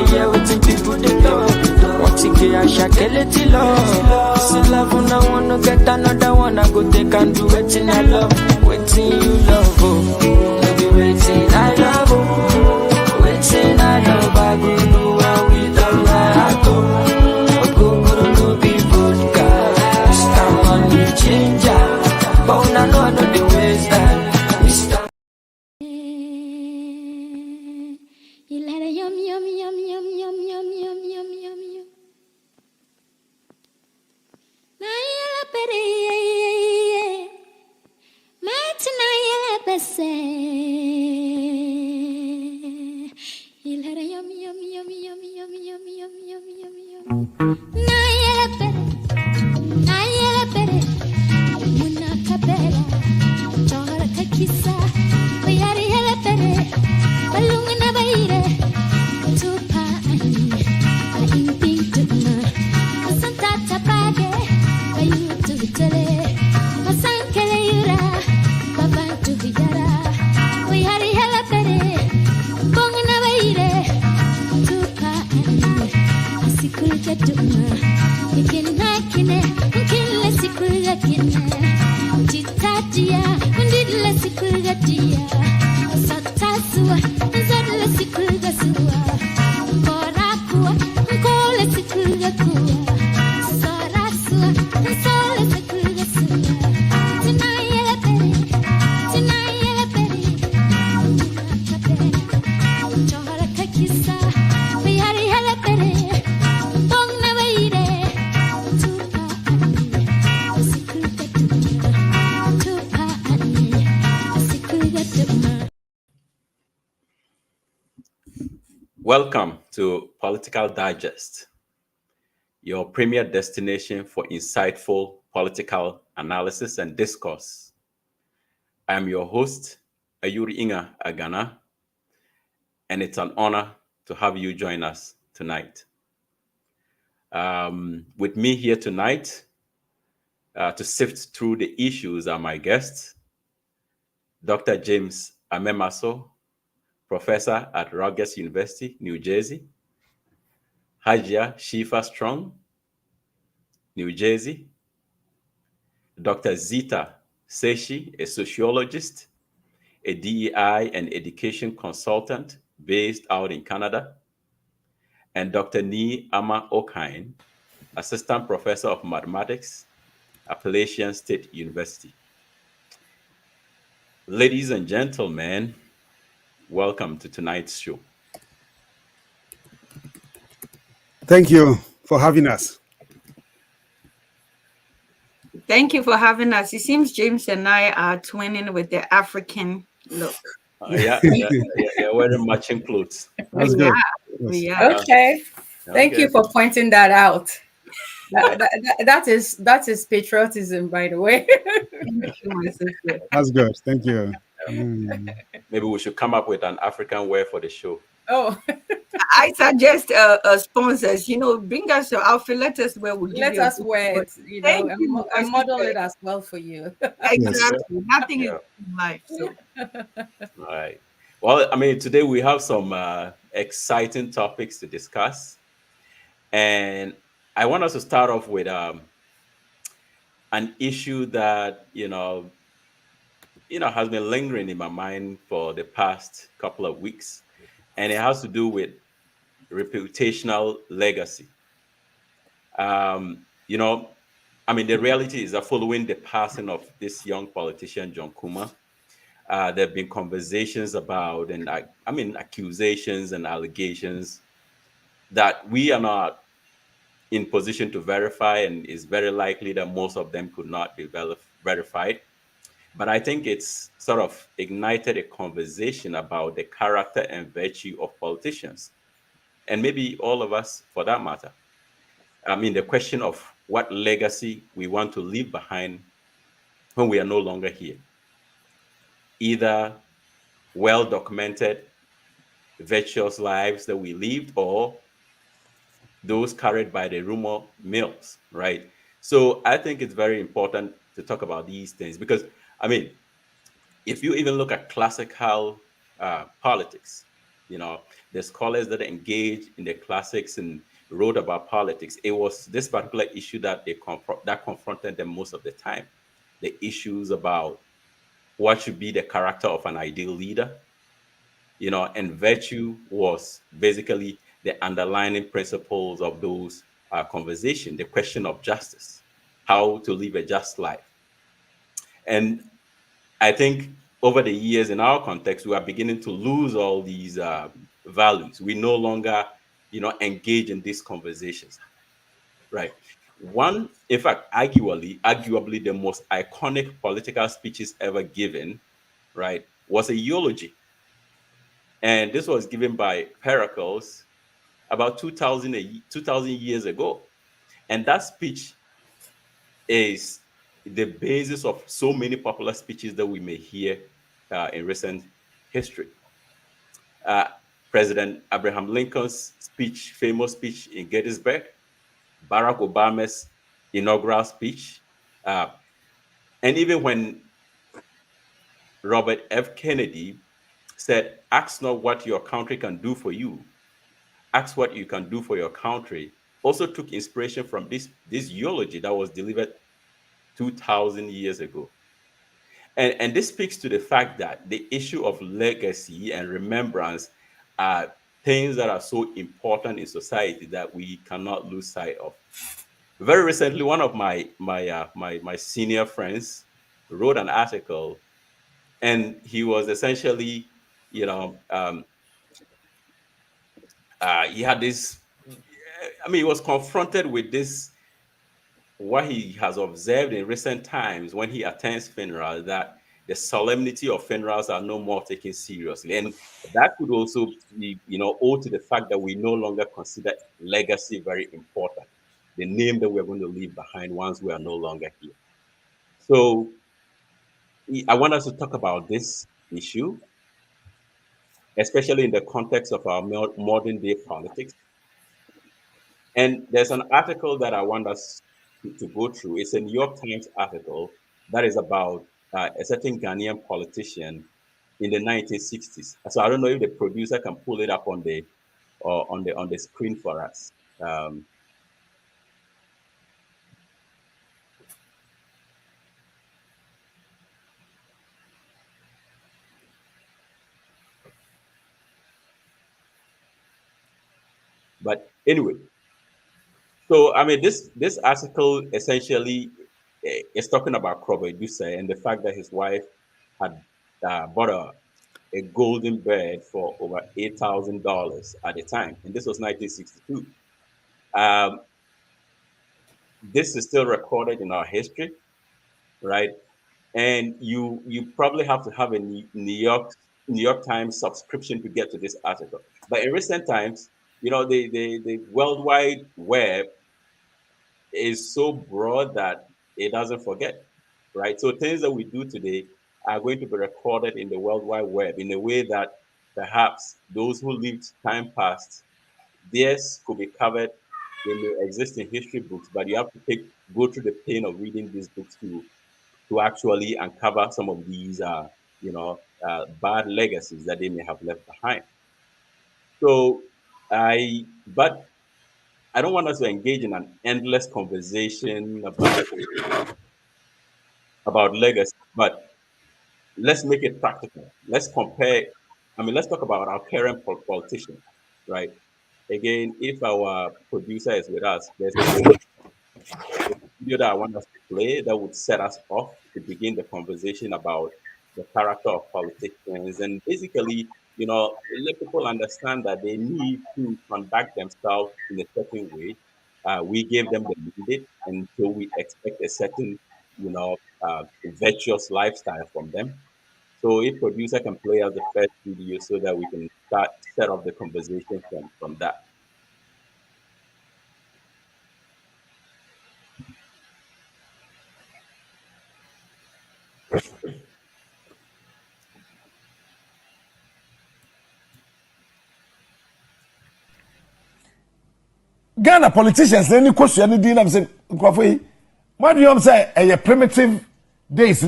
hear wetin people dey talk. Want to get a shakeleti love. See love when I wanna get another one. I go take and do wetin I love. Wetin you love, oh. No be wetin I love, oh. Wetin I love, I go do and with all my heart, oh. Go no be vodka. Mr. Money Changer. But una know I know the waste time. Mr. You let it yum yum yum yum yum yum yum yum yum yum. Na yela pere matina yela pese. You let it yum yum yum yum yum yum yum yum yum yum. Na yela pere muna kapela. Chora kakisa. Oyari yela pere balungna baire. Tupa ani aing tuna. Santa tapage bayu tu tele. Masankele yura baba tu yara. Oyari yela pere bongna baire. Tupa ani asikul jatuna. Ikina kine kile sikul jakine. Titatia undile sikul jatia. Satasua nzadile sikul gasua. Korakua nkole sikul jakua. Sarasua nsole sikul gasua. Tinayele peri kapera. Chora kakisa yari hele peri. Bongna baire. Tupa ani sikul gatuma. Tupa ani sikul gatuma. Welcome to Political Digest, your premier destination for insightful political analysis and discourse. I am your host, Ayuri Inga Agana, and it's an honor to have you join us tonight. With me here tonight to sift through the issues are my guests, Dr. James Amemaso, professor at Rutgers University, New Jersey, Hajia Shifa Strong, New Jersey, Dr. Zita Seshi, a sociologist, a DEI and education consultant based out in Canada, and Dr. Nii Ama Okine, assistant professor of mathematics, Appalachian State University. Ladies and gentlemen, welcome to tonight's show. Thank you for having us. Thank you for having us. It seems James and I are twinning with the African look. Yeah, wearing matching clothes. That's good. We Yes. are. Okay. Thank Okay. you for pointing that out. That is patriotism, by the way. Thank you, my sister. That's good. Thank you. Mm. Maybe we should come up with an African wear for the show. Oh, I suggest sponsors, bring us your outfit. Let us wear. We'll give let you a us good wear one. it, Thank and, you, and my model sister. it as well for you. Exactly. Nothing Yeah. is in life. So. All right. Well, I mean, today we have some exciting topics to discuss. And I want us to start off with an issue that, has been lingering in my mind for the past couple of weeks. And it has to do with reputational legacy. The reality is that following the passing of this young politician, John Kuma, there have been conversations about accusations and allegations that we are not in position to verify, and it's very likely that most of them could not be verified. But I think it's sort of ignited a conversation about the character and virtue of politicians, and maybe all of us for that matter. The question of what legacy we want to leave behind when we are no longer here. Either well-documented, virtuous lives that we lived, or those carried by the rumor mills, right? So I think it's very important to talk about these things because, if you even look at classical politics, You know, the scholars that engaged in the classics and wrote about politics, it was this particular issue that that confronted them most of the time. The issues about what should be the character of an ideal leader, you know, and virtue was basically the underlying principles of those conversations. The question of justice, how to live a just life. And I think over the years in our context, we are beginning to lose all these values. We no longer, you know, engage in these conversations, right? One, in fact, arguably the most iconic political speeches ever given, right, was a eulogy. And this was given by Pericles about 2000 years ago. And that speech is the basis of so many popular speeches that we may hear in recent history. President Abraham Lincoln's speech, famous speech in Gettysburg, Barack Obama's inaugural speech, and even when Robert F. Kennedy said, "Ask not what your country can do for you, ask what you can do for your country," also took inspiration from this eulogy that was delivered 2000 years ago. And this speaks to the fact that the issue of legacy and remembrance are things that are so important in society that we cannot lose sight of. Very recently, one of my senior friends wrote an article, and he was essentially, you know, he had this. I mean, he was confronted with this, what he has observed in recent times when he attends funerals, that the solemnity of funerals are no more taken seriously. And that could also be, you know, owed to the fact that we no longer consider legacy very important, the name that we're going to leave behind once we are no longer here. So I want us to talk about this issue, especially in the context of our modern day politics. And there's an article that I want us to go through. It's a New York Times article that is about a certain Ghanaian politician in the 1960s. So I don't know if the producer can pull it up on the screen for us. But anyway, so I mean, this article essentially is talking about Krobo Edusei and the fact that his wife had bought a golden bird for over $8,000 at the time, and this was 1962. This is still recorded in our history, right? And you probably have to have a New York Times subscription to get to this article. But in recent times, you know, the World Wide Web is so broad that it doesn't forget, right? So things that we do today are going to be recorded in the World Wide Web in a way that perhaps those who lived time past, theirs could be covered. They may exist in history books, but you have to go through the pain of reading these books to actually uncover some of these, bad legacies that they may have left behind. So but I don't want us to engage in an endless conversation about legacy, but let's make it practical. Let's compare. I mean, let's talk about our current politicians, right? Again, if our producer is with us, there's a video that I want us to play that would set us off to begin the conversation about the character of politicians and basically, you know, let people understand that they need to conduct themselves in a certain way. We gave them the mandate, and so we expect a certain, virtuous lifestyle from them. So if producer can play us the first video so that we can set up the conversation from that. Ghana politicians, any question, any deal, I'm saying, what do you say? A primitive days,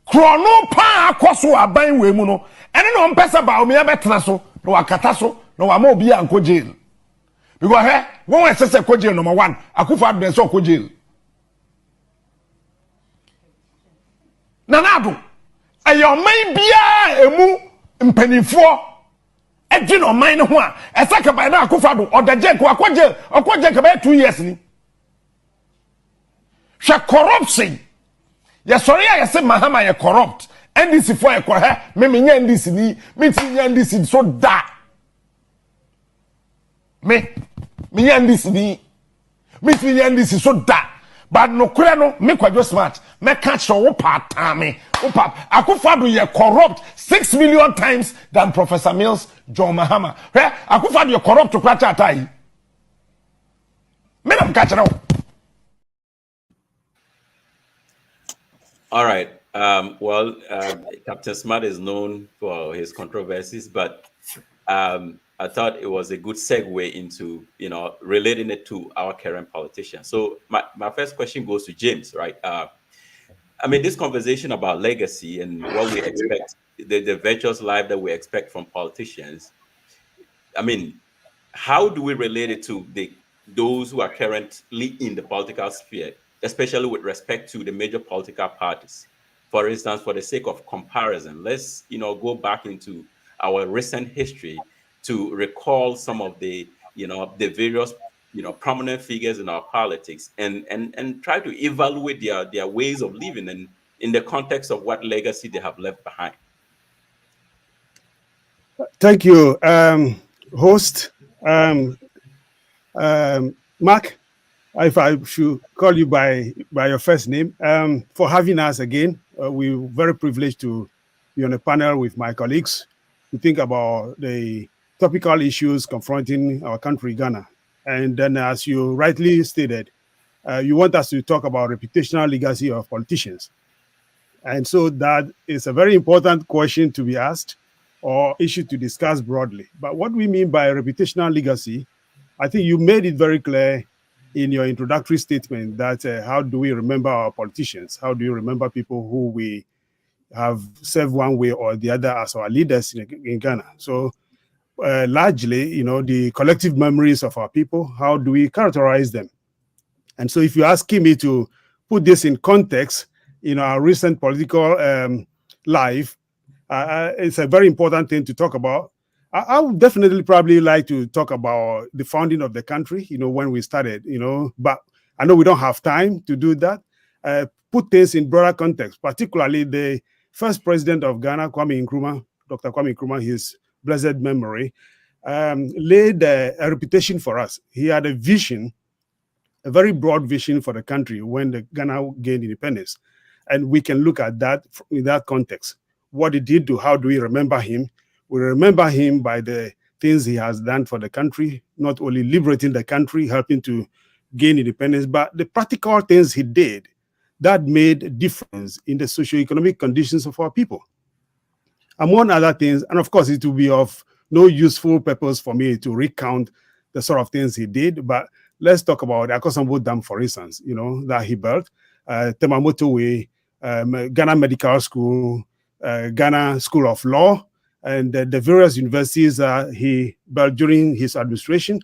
Krono pa akwaso aban we mu no. Ene no mpesa ba o me betena so, no wakata so, no wa ma obi anko jail. Because he, when we say ko jail number 1, Akufo-Addo den so ko jail. Nanado. Ayo man bia emu mpanifo e no man ne ho a esaka ba na Akufo-Addo odaje ko akwaje ka ba 2 years ni. She corruption. Ya sorry ya say Mahama ya corrupt. NDC for ya ko he me nya NDC ni me ti nya NDC so da. Me nya NDC ni me ti nya NDC so da. But no kure no me Kwadwo Smart me catch so pa tame. Opa Akufo-Addo ya corrupt 6 million times than Professor Mills John Mahama. He Akufo-Addo ya corrupt to kwacha atai. Me na catch now. All right. Captain Smart is known for his controversies, but I thought it was a good segue into, relating it to our current politicians. So my first question goes to James, right? This conversation about legacy and what we expect, the virtuous life that we expect from politicians. How do we relate it to those who are currently in the political sphere, especially with respect to the major political parties? For instance, for the sake of comparison, let's go back into our recent history to recall some of the the various prominent figures in our politics and try to evaluate their ways of living and in the context of what legacy they have left behind. Thank you, host. Mark, if I should call you by your first name, for having us again. We're very privileged to be on a panel with my colleagues to think about the topical issues confronting our country, Ghana. And then, as you rightly stated, you want us to talk about reputational legacy of politicians. And so that is a very important question to be asked or issue to discuss broadly. But what we mean by reputational legacy, I think you made it very clear in your introductory statement that how do we remember our politicians? How do you remember people who we have served one way or the other as our leaders in Ghana? So largely, the collective memories of our people, how do we characterize them? And so if you're asking me to put this in context, our recent political life, it's a very important thing to talk about. I would definitely probably like to talk about the founding of the country, when we started, but I know we don't have time to do that. Put things in broader context, particularly the first president of Ghana, Kwame Nkrumah, Dr. Kwame Nkrumah, his blessed memory, laid a reputation for us. He had a vision, a very broad vision for the country when the Ghana gained independence. And we can look at that in that context. What did he do? How do we remember him? We remember him by the things he has done for the country, not only liberating the country, helping to gain independence, but the practical things he did that made a difference in the socioeconomic conditions of our people. Among other things, and of course, it will be of no useful purpose for me to recount the sort of things he did, but let's talk about Akosombo Dam, for instance, that he built, Temamoto Way, Ghana Medical School, Ghana School of Law, and the various universities he built during his administration.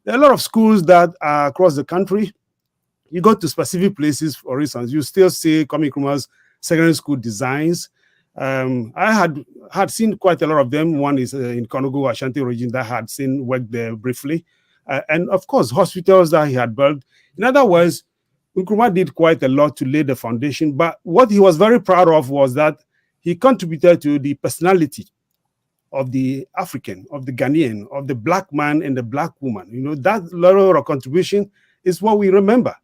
There are a lot of schools that are across the country. You go to specific places, for instance, you still see Kwame Nkrumah's secondary school designs. I had seen quite a lot of them. One is in Konogo, Ashanti region, that I had seen work there briefly. And of course, hospitals that he had built. In other words, Nkrumah did quite a lot to lay the foundation. But what he was very proud of was that he contributed to the personality of the African, of the Ghanaian, of the black man and the black woman. That level of contribution is what we remember.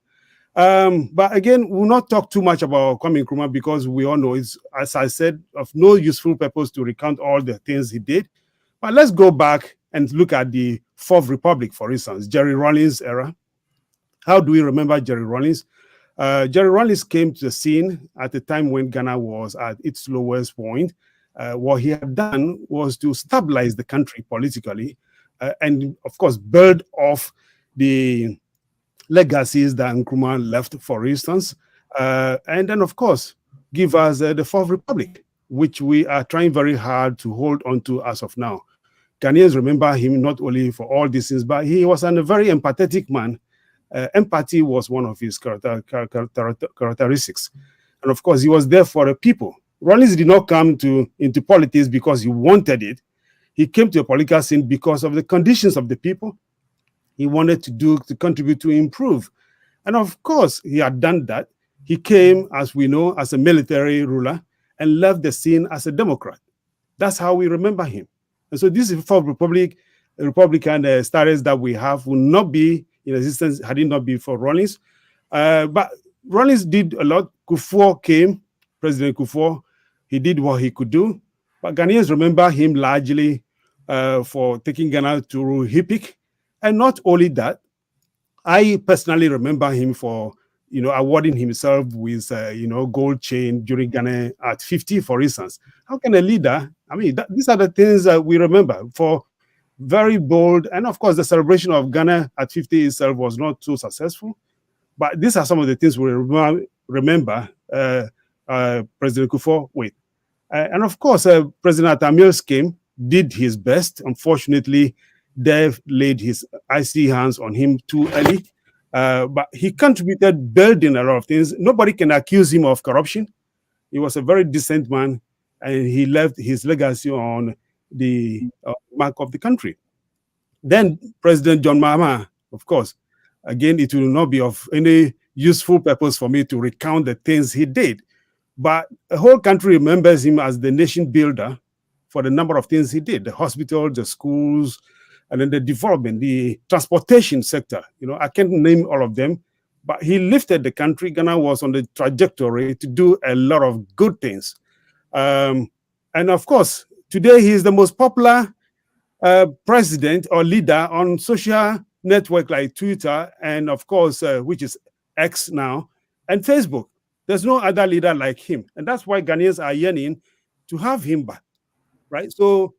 But again, we'll not talk too much about Kwame Nkrumah because we all know it's, as I said, of no useful purpose to recount all the things he did. But let's go back and look at the Fourth Republic, for instance, Jerry Rawlings era. How do we remember Jerry Rawlings? Jerry Rawlings came to the scene at the time when Ghana was at its lowest point. What he had done was to stabilize the country politically and, of course, build off the legacies that Nkrumah left, for instance. And then, of course, give us the Fourth Republic, which we are trying very hard to hold on to as of now. Ghanaians remember him not only for all these things, but he was a very empathetic man. Empathy was one of his characteristics. And of course, he was there for the people. Rawlings did not come into politics because he wanted it. He came to the political scene because of the conditions of the people. He wanted to contribute to improve. And of course, he had done that. He came, as we know, as a military ruler and left the scene as a Democrat. That's how we remember him. And so this Fourth Republic, Republican status that we have will not be in existence had it not been for Rawlings. But Rawlings did a lot. Kufuor came, President Kufuor. He did what he could do. But Ghanaians remember him largely for taking Ghana to HIPC. And not only that, I personally remember him for awarding himself with gold chain during Ghana at 50, for instance. How can a leader? I mean, these are the things that we remember for very bold. And of course, the celebration of Ghana at 50 itself was not so successful. But these are some of the things we remember President Kufuor with. And of course, President Atta Mills came, did his best. Unfortunately, Dev laid his icy hands on him too early. But he contributed, building a lot of things. Nobody can accuse him of corruption. He was a very decent man, and he left his legacy on the mark of the country. Then President John Mahama, of course. Again, it will not be of any useful purpose for me to recount the things he did. But the whole country remembers him as the nation builder for the number of things he did, the hospitals, the schools, and then the development, the transportation sector. I can't name all of them, but he lifted the country. Ghana was on the trajectory to do a lot of good things. And of course, today he is the most popular president or leader on social network like Twitter, and of course, which is X now, and Facebook. There's no other leader like him. And that's why Ghanaians are yearning to have him back, right? So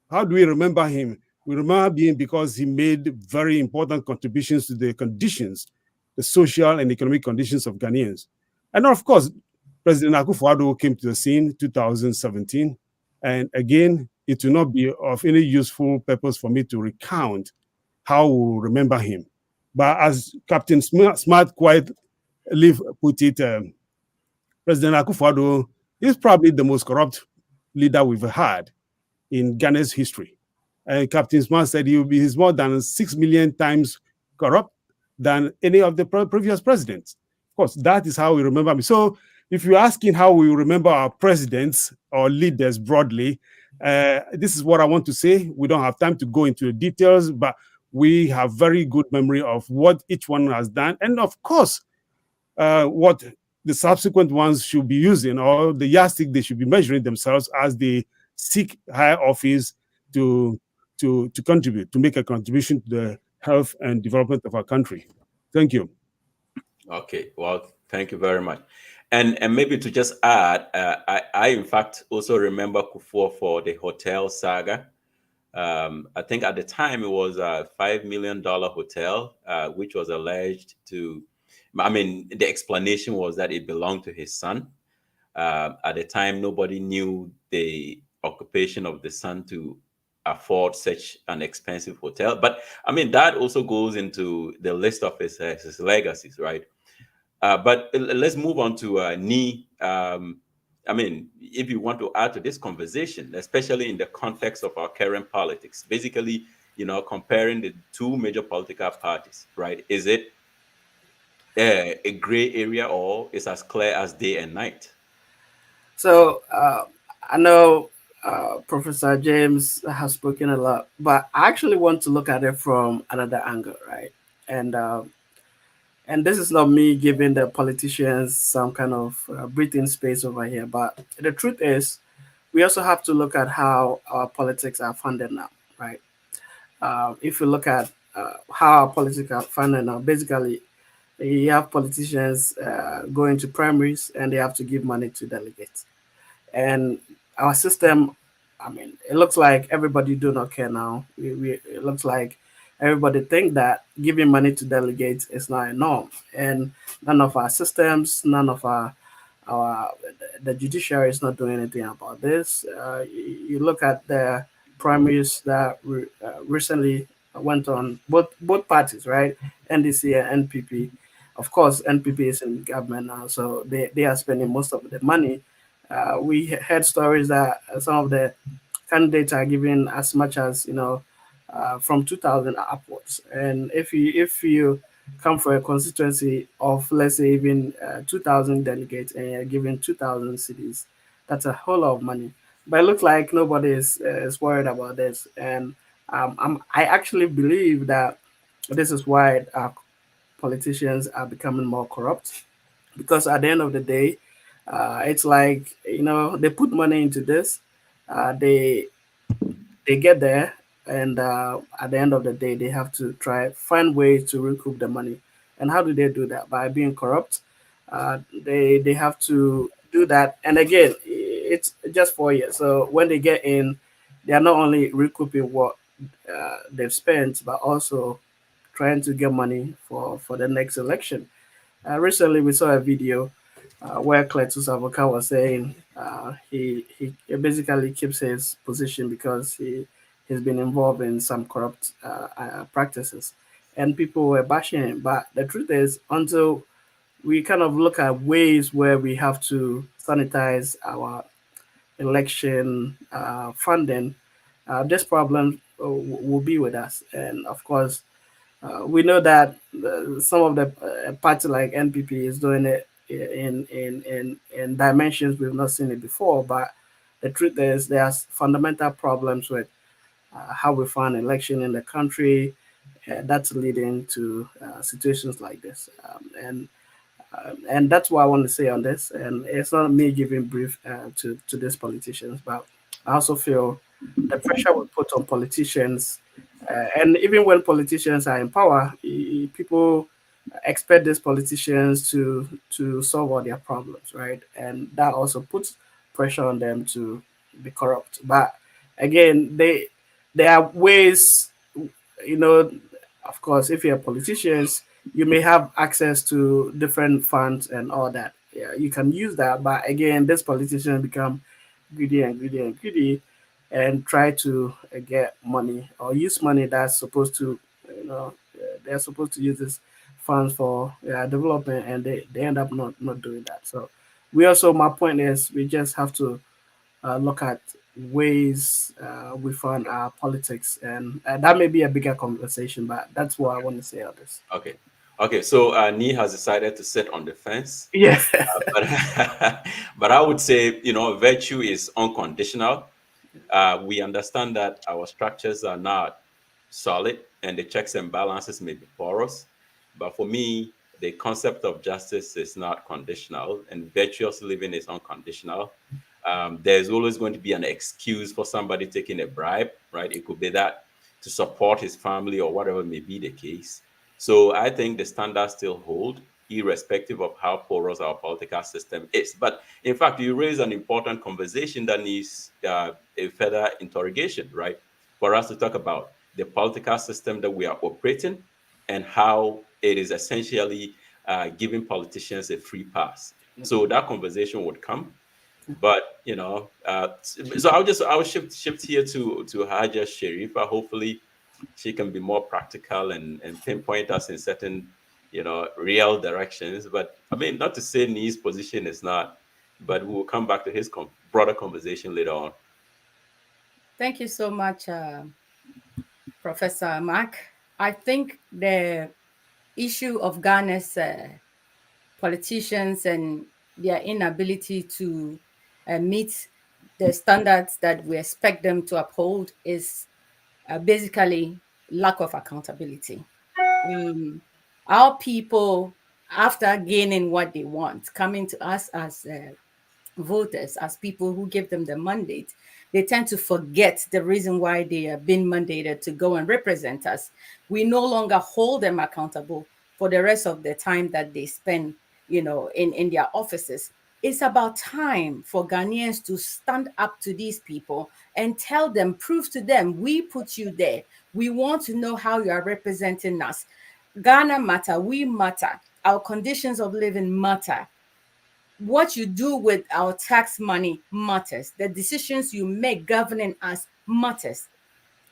how do we remember him? We remember him because he made very important contributions to the conditions, the social and economic conditions of Ghanaians. And of course, President Akufo-Addo came to the scene 2017. And again, it will not be of any useful purpose for me to recount how we remember him. But as Captain Smart quite put it, President Akufo-Addo is probably the most corrupt leader we've had in Ghana's history. And Captain Smart said he's more than 6 million times corrupt than any of the previous presidents. Of course, that is how we remember him. So if you're asking how we remember our presidents or leaders broadly, this is what I want to say. We don't have time to go into the details, but we have very good memory of what each one has done. And of course, what the subsequent ones should be using, or the yardstick they should be measuring themselves as they seek higher office to contribute, to make a contribution to the health and development of our country. Thank you. Okay, well, thank you very much. And maybe to just add, I in fact also remember Kufuor for the hotel saga. I think at the time it was a $5 million hotel, which was alleged to, the explanation was that it belonged to his son. At the time, nobody knew the occupation of the son to afford such an expensive hotel. But that also goes into the list of his legacies, right? But let's move on to Ni. If you want to add to this conversation, especially in the context of our current politics, basically, comparing the two major political parties, right? Is it a gray area, or is as clear as day and night? So I know Professor James has spoken a lot, but I actually want to look at it from another angle, right? And this is not me giving the politicians some kind of breathing space over here, but the truth is, we also have to look at how our politics are funded now, right? If you look at how our politics are funded now, basically, you have politicians going to primaries and they have to give money to delegates. And our system, it looks like everybody do not care now. It looks like everybody think that giving money to delegates is not a norm. And none of our systems, none of our the judiciary is not doing anything about this. You look at the primaries that recently went on, both parties, right? NDC and NPP. Of course, NPP is in government now, so they are spending most of the money. We heard stories that some of the candidates are giving as much as from 2,000 upwards. And if you come for a constituency of, let's say, even 2,000 delegates and you're giving 2,000 cities, that's a whole lot of money. But it looks like nobody is worried about this. And I actually believe that this is why our politicians are becoming more corrupt, because at the end of the day, it's like, they put money into this, they get there, and at the end of the day, they have to find ways to recoup the money. And how do they do that? By being corrupt. They have to do that, and again, it's just 4 years. So when they get in, they are not only recouping what they've spent, but also trying to get money for the next election. Recently, we saw a video where Cletus Avoka was saying he basically keeps his position because he's been involved in some corrupt practices, and people were bashing him. But the truth is, until we kind of look at ways where we have to sanitize our election funding, this problem will be with us. And of course, we know that some of the party like NPP is doing it in dimensions we've not seen it before. But the truth is, there's fundamental problems with how we fund election in the country. That's leading to situations like this, and that's what I want to say on this. And it's not me giving brief to these politicians, but I also feel the pressure we put on politicians, and even when politicians are in power, people expect these politicians to solve all their problems, right? And that also puts pressure on them to be corrupt. But again, there are ways, of course, if you're politicians, you may have access to different funds and all that. Yeah, you can use that. But again, these politicians become greedy and greedy and greedy and try to get money or use money that's supposed to, they're supposed to use this funds for development, and they end up not doing that. So my point is, we just have to look at ways we fund our politics, and that may be a bigger conversation, but that's what I want to say on this. Okay, so Nee has decided to sit on the fence. Yeah. But I would say, virtue is unconditional. We understand that our structures are not solid and the checks and balances may be porous. But for me, the concept of justice is not conditional, and virtuous living is unconditional. There's always going to be an excuse for somebody taking a bribe, right? It could be that to support his family or whatever may be the case. So I think the standards still hold, irrespective of how porous our political system is. But in fact, you raise an important conversation that needs a further interrogation, right? For us to talk about the political system that we are operating and how it is essentially giving politicians a free pass. So that conversation would come. But so I'll shift here to Haja Sharifa. Hopefully she can be more practical and pinpoint us in certain real directions. But I mean, not to say Nee's position is not, but we will come back to his broader conversation later on. Thank you so much, Professor Mark. I think the issue of Ghana's politicians and their inability to meet the standards that we expect them to uphold is basically lack of accountability. Our people, after gaining what they want, coming to us as voters, as people who give them the mandate, they tend to forget the reason why they have been mandated to go and represent us. We no longer hold them accountable for the rest of the time that they spend, in their offices. It's about time for Ghanaians to stand up to these people and tell them, prove to them, we put you there. We want to know how you are representing us. Ghana matter, we matter. Our conditions of living matter. what you do with our tax money matters. The decisions you make governing us matters.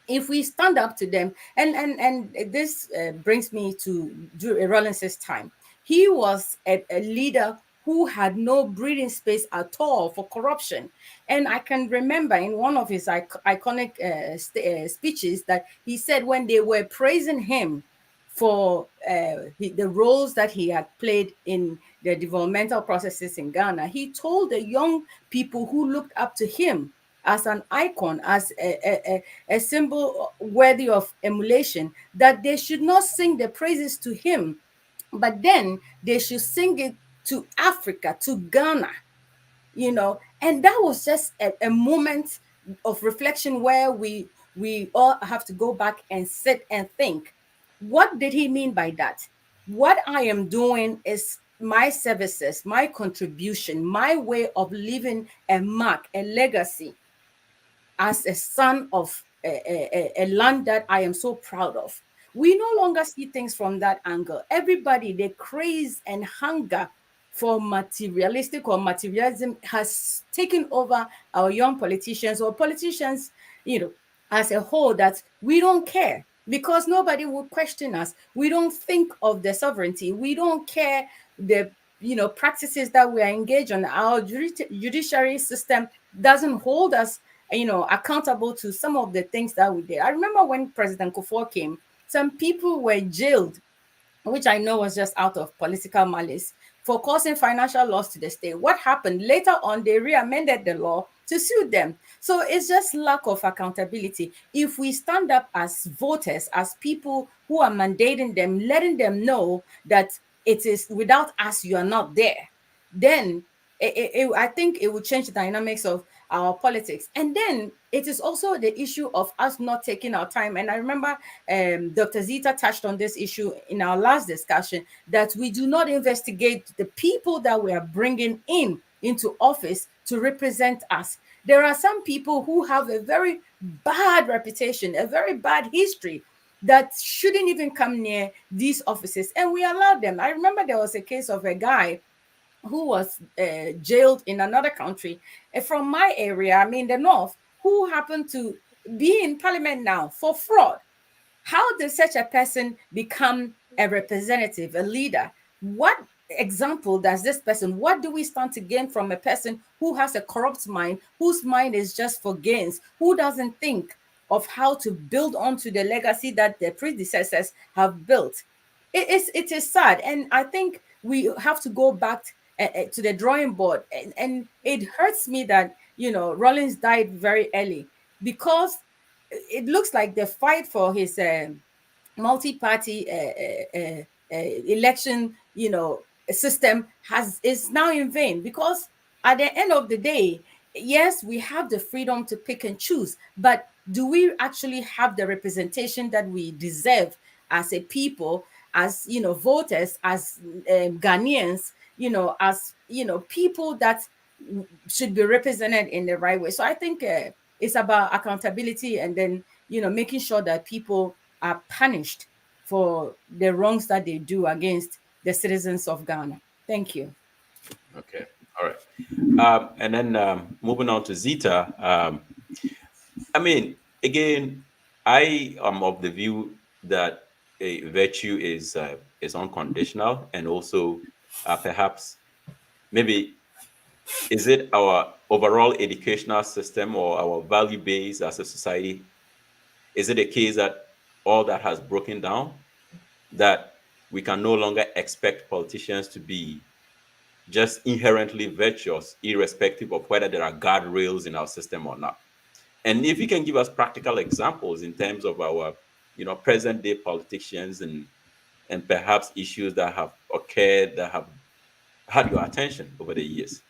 If we stand up to them, and this brings me to Rawlings's time. He was a leader who had no breathing space at all for corruption. And I can remember in one of his iconic speeches that he said when they were praising him for the roles that he had played in the developmental processes in Ghana, he told the young people who looked up to him as an icon, as a symbol worthy of emulation, that they should not sing the praises to him, but then they should sing it to Africa, to Ghana, you know. And that was just a moment of reflection where we all have to go back and sit and think, what did he mean by that? What I am doing is my services, my contribution, my way of leaving a mark, a legacy as a son of a land that I am so proud of. We no longer see things from that angle. Everybody, the craze and hunger for materialistic or materialism has taken over our young politicians, or politicians, you know, as a whole, that we don't care because nobody will question us. We don't think of the sovereignty. We don't care the practices that we are engaged on. Our judiciary system doesn't hold us accountable to some of the things that we did. I remember when President Kufuor came, some people were jailed, which I know was just out of political malice, for causing financial loss to the state. What happened? Later on, they re-amended the law to sue them. So it's just lack of accountability. If we stand up as voters, as people who are mandating them, letting them know that it is without us, you are not there, then I think it will change the dynamics of our politics. And then it is also the issue of us not taking our time. And I remember Dr. Zita touched on this issue in our last discussion, that we do not investigate the people that we are bringing into office to represent us. There are some people who have a very bad reputation, a very bad history, that shouldn't even come near these offices, and we allow them. I remember there was a case of a guy who was jailed in another country from my area, I mean the north, who happened to be in parliament now for fraud. How does such a person become a representative, a leader? What example does this person, what do we stand to gain from a person who has a corrupt mind, whose mind is just for gains, who doesn't think of how to build onto the legacy that their predecessors have built? It is sad. And I think we have to go back to the drawing board. And it hurts me that, Rawlings died very early, because it looks like the fight for his multi-party election, system is now in vain, because at the end of the day, yes, we have the freedom to pick and choose, but do we actually have the representation that we deserve as a people, as voters, as Ghanaians, as people that should be represented in the right way? So I think it's about accountability, and then making sure that people are punished for the wrongs that they do against the citizens of Ghana. Thank you. Okay, all right. And then moving on to Zita. I mean, again, I am of the view that a virtue is unconditional, and also perhaps maybe is it our overall educational system or our value base as a society? Is it a case that all that has broken down, that we can no longer expect politicians to be just inherently virtuous, irrespective of whether there are guardrails in our system or not? And if you can give us practical examples in terms of our, present day politicians and perhaps issues that have occurred that have had your attention over the years.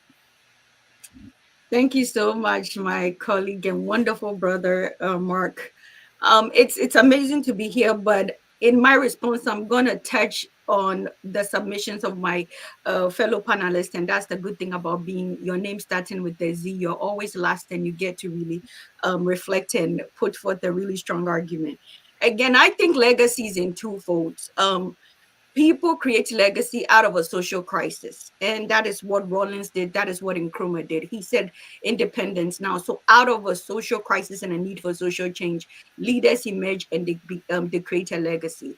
Thank you so much, my colleague and wonderful brother, Mark. It's amazing to be here, but in my response, I'm going to touch on the submissions of my fellow panelists, and that's the good thing about being your name starting with the Z. You're always last, and you get to really reflect and put forth a really strong argument. Again, I think legacy is in two folds. People create legacy out of a social crisis, and that is what Rawlings did. That is what Nkrumah did. He said independence now. So out of a social crisis and a need for social change, leaders emerge and they create a legacy.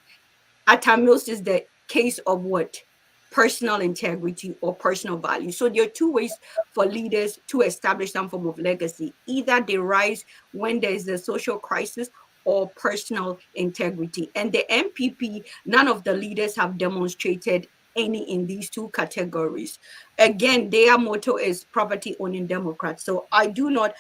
Atta Mills is the case of what? Personal integrity or personal value. So there are two ways for leaders to establish some form of legacy. Either they rise when there is a social crisis, or personal integrity. And the MPP, none of the leaders have demonstrated any in these two categories. Again, their motto is property owning Democrats. So I do not,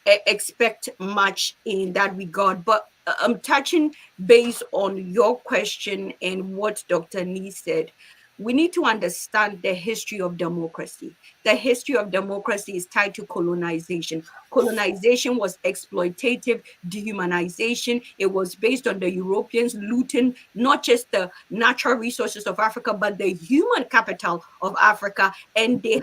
expect much in that regard. But I'm touching based on your question and what Dr. Nee said. We need to understand the history of democracy. The history of democracy is tied to colonization. Colonization was exploitative, dehumanization. It was based on the Europeans looting not just the natural resources of Africa, but the human capital of Africa. And they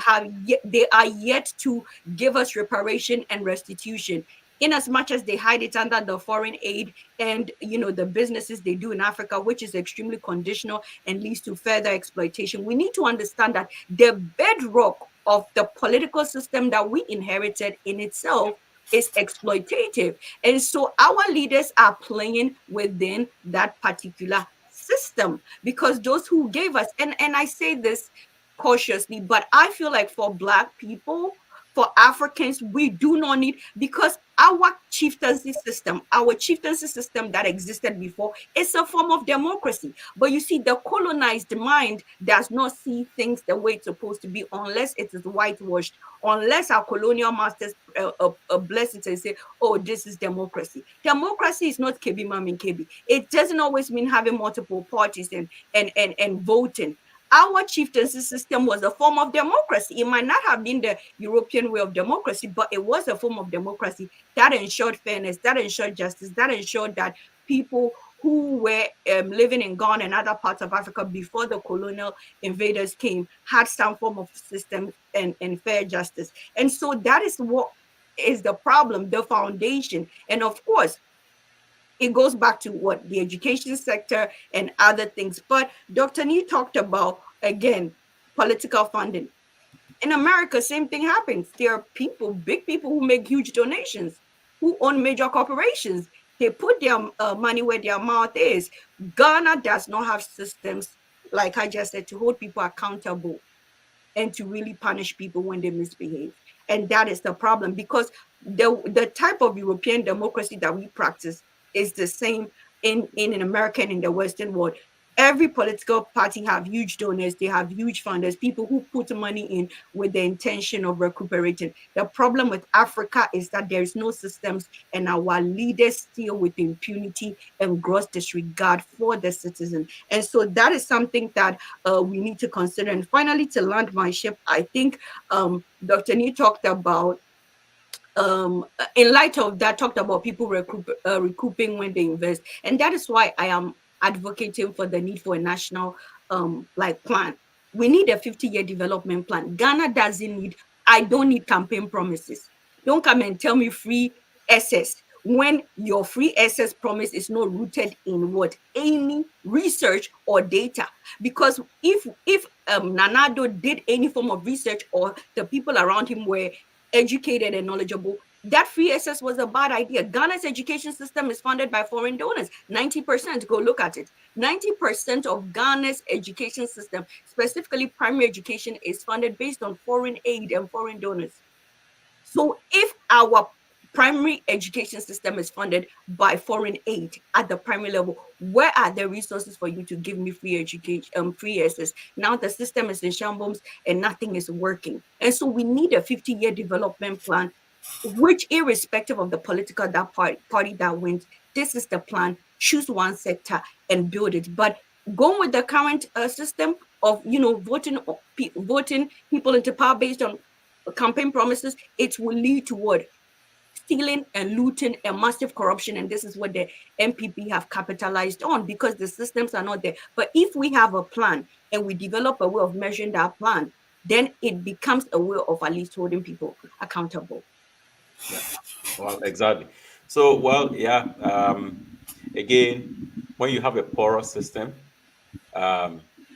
are yet to give us reparation and restitution. In as much as they hide it under the foreign aid and the businesses they do in Africa, which is extremely conditional and leads to further exploitation. We need to understand that the bedrock of the political system that we inherited in itself is exploitative. And so our leaders are playing within that particular system, because those who gave us, and I say this cautiously, but I feel like for Black people, for Africans, we do not need, because our chieftaincy system that existed before is a form of democracy. But you see, the colonized mind does not see things the way it's supposed to be unless it is whitewashed, unless our colonial masters bless it and say, oh, this is democracy. Democracy is not Kebi Mamin Kebi. It doesn't always mean having multiple parties and voting. Our chieftaincy system was a form of democracy. It might not have been the European way of democracy, but it was a form of democracy that ensured fairness, that ensured justice, that ensured that people who were living in Ghana and other parts of Africa before the colonial invaders came had some form of system and fair justice. And so that is what is the problem, the foundation. And of course, it goes back to what the education sector and other things. But Dr. Nee talked about, again, political funding. In America, same thing happens. There are people, big people who make huge donations, who own major corporations. They put their money where their mouth is. Ghana does not have systems, like I just said, to hold people accountable and to really punish people when they misbehave. And that is the problem, because the type of European democracy that we practice is the same in America and in the Western world. Every political party have huge donors, they have huge funders, people who put money in with the intention of recuperating. The problem with Africa is that there is no systems, and our leaders steal with impunity and gross disregard for the citizen. And so that is something that we need to consider. And finally, to land my ship, I think Dr. Nee talked about, in light of that, talked about people recouping when they invest. And that is why I am advocating for the need for a national plan. We need a 50-year development plan. Ghana doesn't need, I don't need campaign promises. Don't come and tell me free access when your free access promise is not rooted in what? Any research or data. Because if Nana Addo did any form of research, or the people around him were educated and knowledgeable, that free access was a bad idea. Ghana's education system is funded by foreign donors. 90%, go look at it. 90% of Ghana's education system, specifically primary education, is funded based on foreign aid and foreign donors. So if our primary education system is funded by foreign aid at the primary level, where are the resources for you to give me free education, free access? Now the system is in shambles and nothing is working. And so we need a 50-year development plan, which, irrespective of the political party that wins, this is the plan. Choose one sector and build it. But going with the current system of voting people into power based on campaign promises, it will lead to what? Stealing and looting and massive corruption. And this is what the MPP have capitalized on, because the systems are not there. But if we have a plan and we develop a way of measuring that plan, then it becomes a way of at least holding people accountable. Yeah. Well, exactly. So, again, when you have a porous system,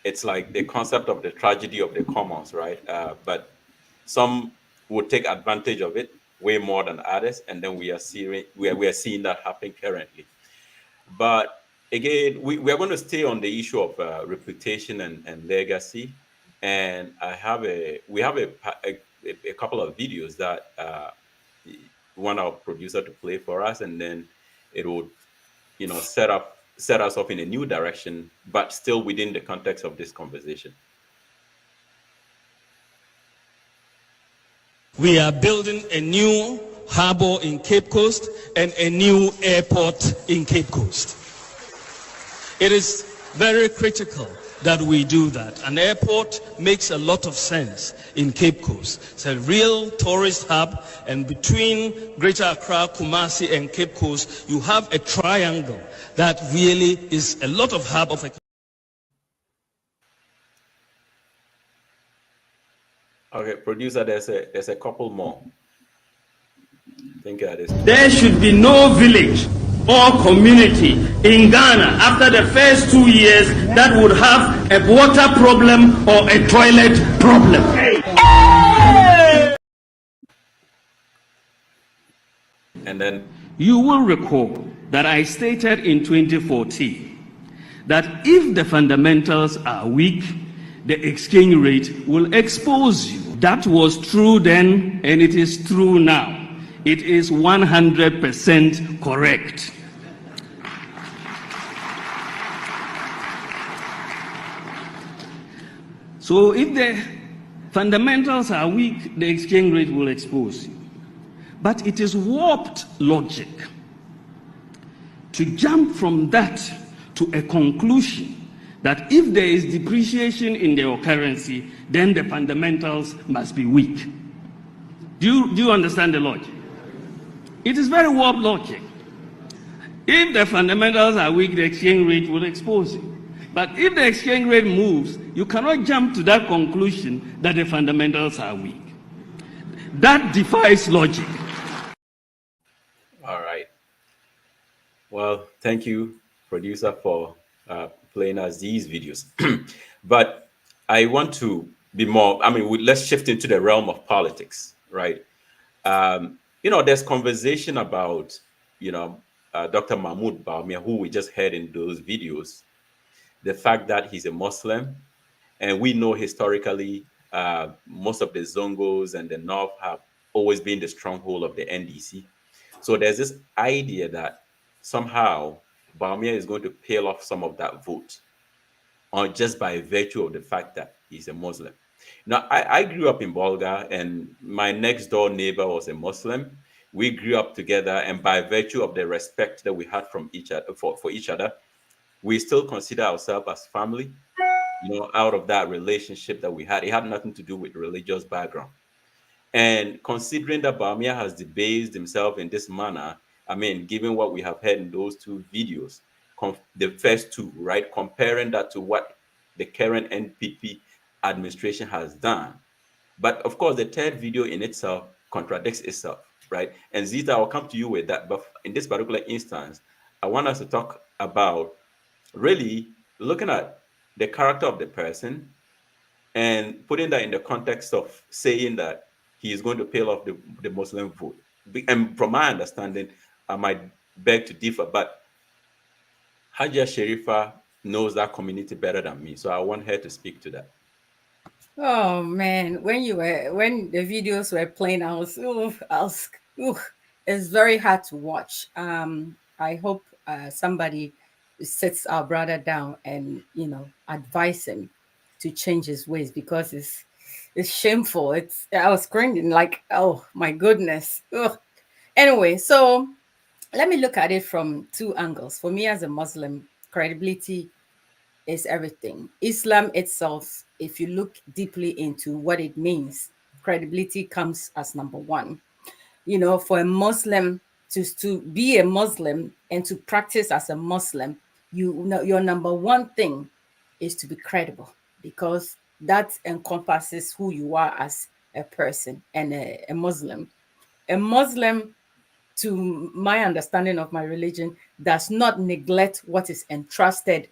It's like the concept of the tragedy of the commons, right? But some would take advantage of it way more than others, and then we are seeing that happen currently. But again, we are going to stay on the issue of reputation and legacy. And we have a couple of videos that we want our producer to play for us, and then it would, set us off in a new direction, but still within the context of this conversation. We are building a new harbor in Cape Coast and a new airport in Cape Coast. It is very critical that we do that. An airport makes a lot of sense in Cape Coast. It's a real tourist hub, and between Greater Accra, Kumasi, and Cape Coast, you have a triangle that really is a lot of hub of a. Okay, producer, there's a couple more. I think there should be no village or community in Ghana after the first 2 years that would have a water problem or a toilet problem. And then you will recall that I stated in 2014 that if the fundamentals are weak, the exchange rate will expose you. That was true then, and it is true now. It is 100% correct. So if the fundamentals are weak, the exchange rate will expose you. But it is warped logic to jump from that to a conclusion that if there is depreciation in your currency, then the fundamentals must be weak. Do you understand the logic? It is very warped logic. If the fundamentals are weak, the exchange rate will expose you. But if the exchange rate moves, you cannot jump to that conclusion that the fundamentals are weak. That defies logic. All right. Well, thank you, producer, for playing us these videos. But I want to be more, let's shift into the realm of politics, right? There's conversation about, Dr. Mahmoud Bawumia, who we just heard in those videos, the fact that he's a Muslim. And we know historically, most of the Zongos and the North have always been the stronghold of the NDC. So there's this idea that somehow Bawumia is going to peel off some of that vote, or just by virtue of the fact that he's a Muslim. Now, I grew up in Bolga, and my next door neighbor was a Muslim. We grew up together, and by virtue of the respect that we had from each other for each other, we still consider ourselves as family. Out of that relationship that we had, it had nothing to do with religious background. And considering that Bawumia has debased himself in this manner, given what we have heard in those two videos, the first two, right, comparing that to what the current NPP administration has done. But of course, the third video in itself contradicts itself, right? And Zita, I'll come to you with that. But in this particular instance, I want us to talk about really looking at the character of the person and putting that in the context of saying that he is going to peel off the Muslim vote. And from my understanding, I might beg to differ, but Hajia Sharifa knows that community better than me. So I want her to speak to that. Oh man, when the videos were playing, it's very hard to watch. I hope somebody sits our brother down and advise him to change his ways, because it's shameful. I was cringing like, oh my goodness. Ugh. Anyway, so let me look at it from two angles. For me as a Muslim, credibility is everything. Islam itself, if you look deeply into what it means, credibility comes as number one. For a Muslim to be a Muslim and to practice as a Muslim, your number one thing is to be credible, because that encompasses who you are as a person and a Muslim. A Muslim, to my understanding of my religion, does not neglect what is entrusted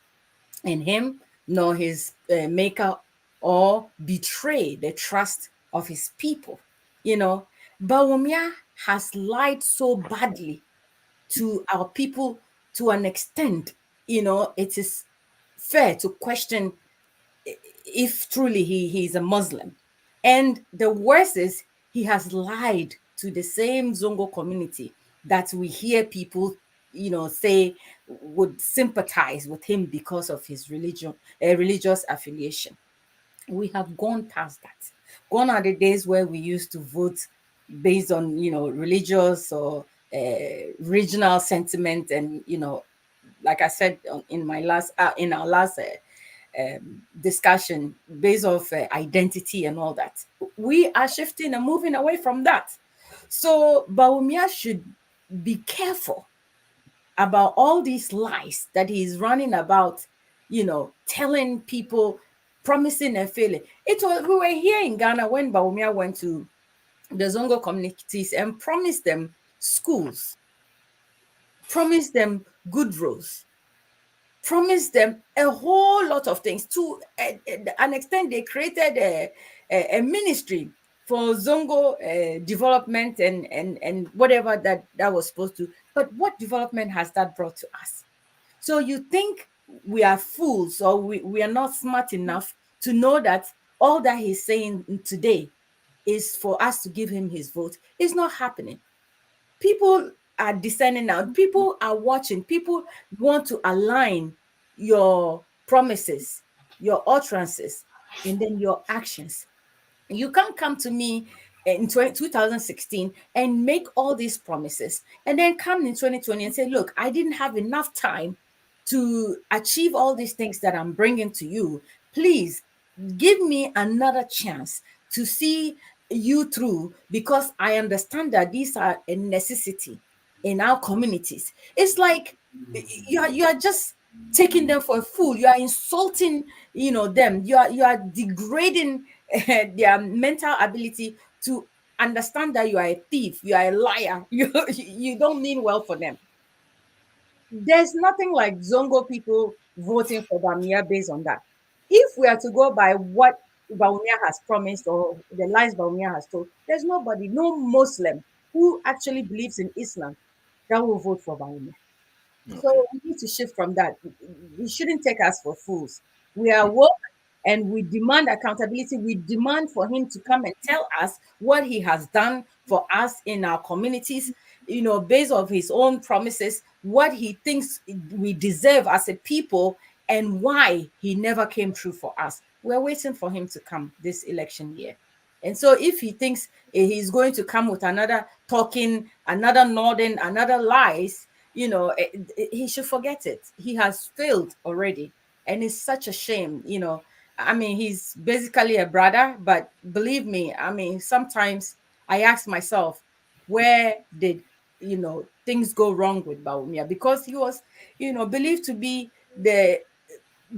in him nor his maker, or betray the trust of his people. You know, Bawumia has lied so badly to our people to an extent, you know, it is fair to question if truly he is a Muslim. And the worst is he has lied to the same Zongo community that we hear people, you know, say would sympathize with him because of his religious affiliation. We have gone past that. Gone are the days where we used to vote based on, you know, religious or regional sentiment, and you know, like I said in my last in our last discussion, based off identity and all that. We are shifting and moving away from that. So Bawumia should be careful about all these lies that he's running about, you know, telling people, promising and failing. It was, we were here in Ghana when Bawumia went to the Zongo communities and promised them schools, promised them good roads, promised them a whole lot of things. To an extent, they created a ministry for Zongo development and whatever that was supposed to. But what development has that brought to us? So you think we are fools, or we are not smart enough to know that all that he's saying today is for us to give him his vote? It's not happening. People are discerning now. People are watching. People want to align your promises, your utterances, and then your actions. You can't come to me in 2016 and make all these promises and then come in 2020 and say, look, I didn't have enough time to achieve all these things that I'm bringing to you. Please give me another chance to see you through, because I understand that these are a necessity in our communities. It's like you are just taking them for a fool. You are insulting, you know, them. You are degrading their mental ability to understand that you are a thief, you are a liar, you don't mean well for them. There's nothing like Zongo people voting for Bawumia based on that. If we are to go by what Bawumia has promised or the lies Bawumia has told, there's nobody, no Muslim who actually believes in Islam that will vote for Bawumia. Okay. So we need to shift from that. We shouldn't take us for fools. We are woke and we demand accountability. We demand for him to come and tell us what he has done for us in our communities, you know, based on his own promises, what he thinks we deserve as a people, and why he never came through for us. We're waiting for him to come this election year. And so if he thinks he's going to come with another talking, another nodding, another lies, you know, he should forget it. He has failed already. And it's such a shame, you know. I mean, he's basically a brother, but believe me, I mean, sometimes I ask myself, where did, you know, things go wrong with Bawumia? Because he was, you know, believed to be the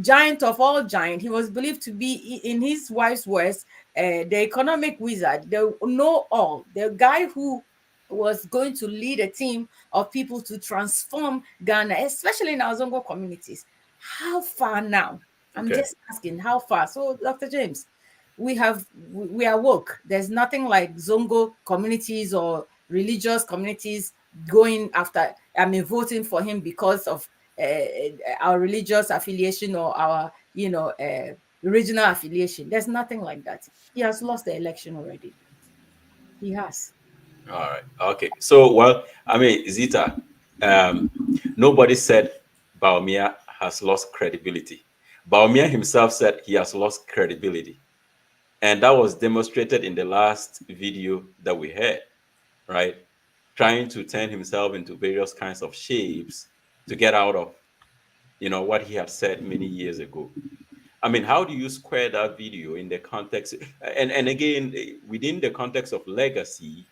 giant of all giants. He was believed to be, in his wife's words, the economic wizard, the know-all, the guy who was going to lead a team of people to transform Ghana, especially in our Zongo communities. How far now? I'm just asking, how far? So, Dr. James, we are woke. There's nothing like Zongo communities or religious communities going after, I mean, voting for him because of our religious affiliation or our, you know, regional affiliation. There's nothing like that. He has lost the election already. He has. All right. Okay. So, well, I mean, Zita, nobody said Bawumia has lost credibility. Bawumia himself said he has lost credibility. And that was demonstrated in the last video that we had, right? Trying to turn himself into various kinds of shapes to get out of, you know, what he had said many years ago. I mean, how do you square that video in the context? And again, within the context of legacy,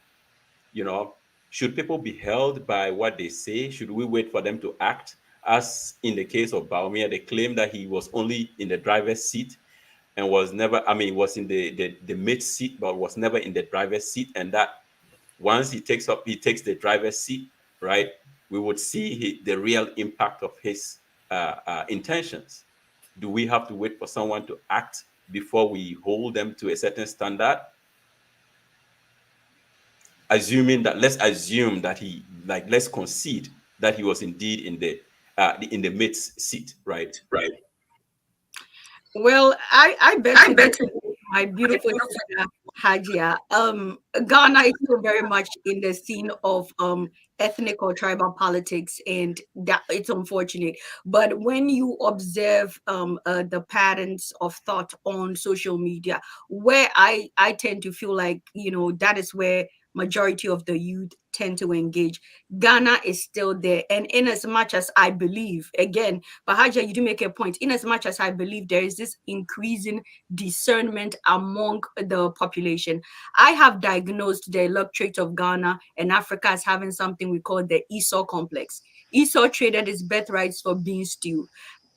you know, should people be held by what they say? Should we wait for them to act? As in the case of Bawumia, they claim that he was only in the driver's seat and was never, I mean, was in the mid seat, but was never in the driver's seat. And that once he takes the driver's seat, right, we would see the real impact of his intentions. Do we have to wait for someone to act before we hold them to a certain standard? Let's assume that let's concede that he was indeed in the mate's seat, right? Well, I bet to my beautiful sister Hajia. Ghana is still very much in the scene of ethnic or tribal politics, and that it's unfortunate. But when you observe the patterns of thought on social media, where I tend to feel like, you know, that is where majority of the youth tend to engage. Ghana is still there, and in as much as I believe, again, Bahaja, you do make a point. In as much as I believe there is this increasing discernment among the population, I have diagnosed the electorate of Ghana and Africa as having something we call the Esau complex. Esau traded his birthrights for bean stew.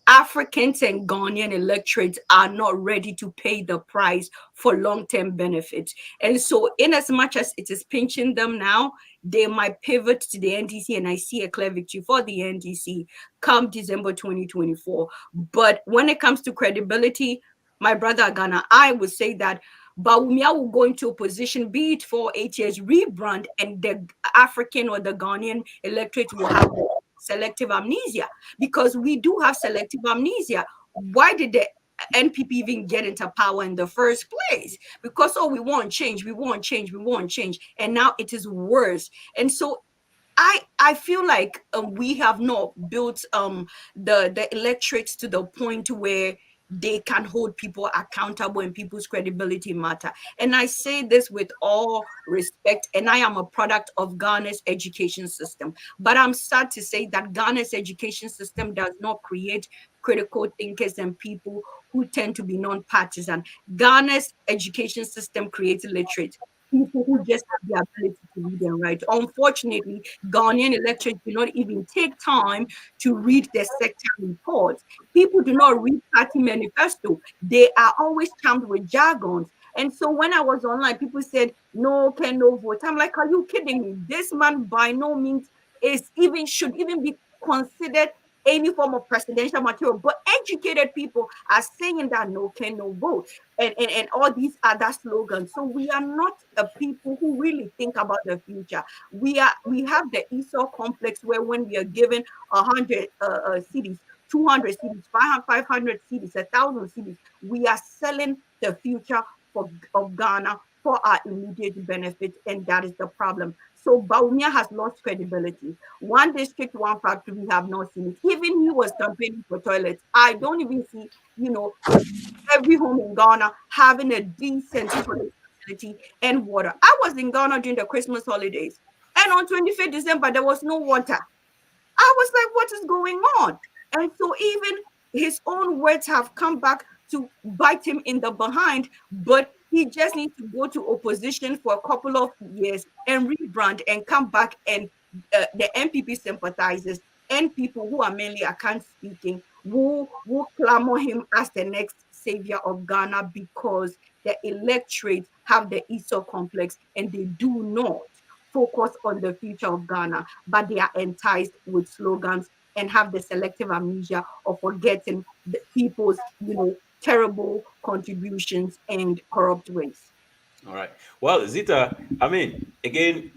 Africans and Ghanaian electorates are not ready to pay the price for long-term benefits. And so in as much as it is pinching them now, they might pivot to the NDC, and I see a clear victory for the NDC come December 2024. But when it comes to credibility, my brother Ghana, I would say that Bawumia will go into a position, be it for 8 years, rebrand, and the African or the Ghanaian electorate will have selective amnesia, because we do have selective amnesia. Why did the NPP even get into power in the first place? Because, oh, we want change, we want change, we want change, and now it is worse. And so I feel like we have not built the electorates to the point where they can hold people accountable and people's credibility matter. And I say this with all respect, and I am a product of Ghana's education system. But I'm sad to say that Ghana's education system does not create critical thinkers and people who tend to be non-partisan. Ghana's education system creates illiterate people who just have the ability to read and write. Unfortunately, Ghanaian electorates do not even take time to read the sector reports. People do not read party manifesto. They are always charmed with jargons. And so when I was online, people said, no, can no vote. I'm like, are you kidding me? This man by no means should even be considered any form of presidential material, but educated people are saying that no can no vote, and all these other slogans. So we are not a people who really think about the future. We have the Esau complex, where when we are given 100 cities, 200 cities, 500 cities, 1,000 cities, we are selling the future of Ghana for our immediate benefit, and that is the problem. So Bawumia has lost credibility. One district, one factory, we have not seen it. Even he was campaigning for toilets. I don't even see, every home in Ghana having a decent toilet facility and water. I was in Ghana during the Christmas holidays, and on 25th December, there was no water. I was like, what is going on? And so even his own words have come back to bite him in the behind, but he just needs to go to opposition for a couple of years and rebrand and come back, and the NPP sympathizers and people who are mainly account speaking will clamor him as the next savior of Ghana, because the electorate have the Esau complex and they do not focus on the future of Ghana, but they are enticed with slogans and have the selective amnesia of forgetting the people's, terrible contributions and corrupt ways. All right. Well, Zita, I mean, again,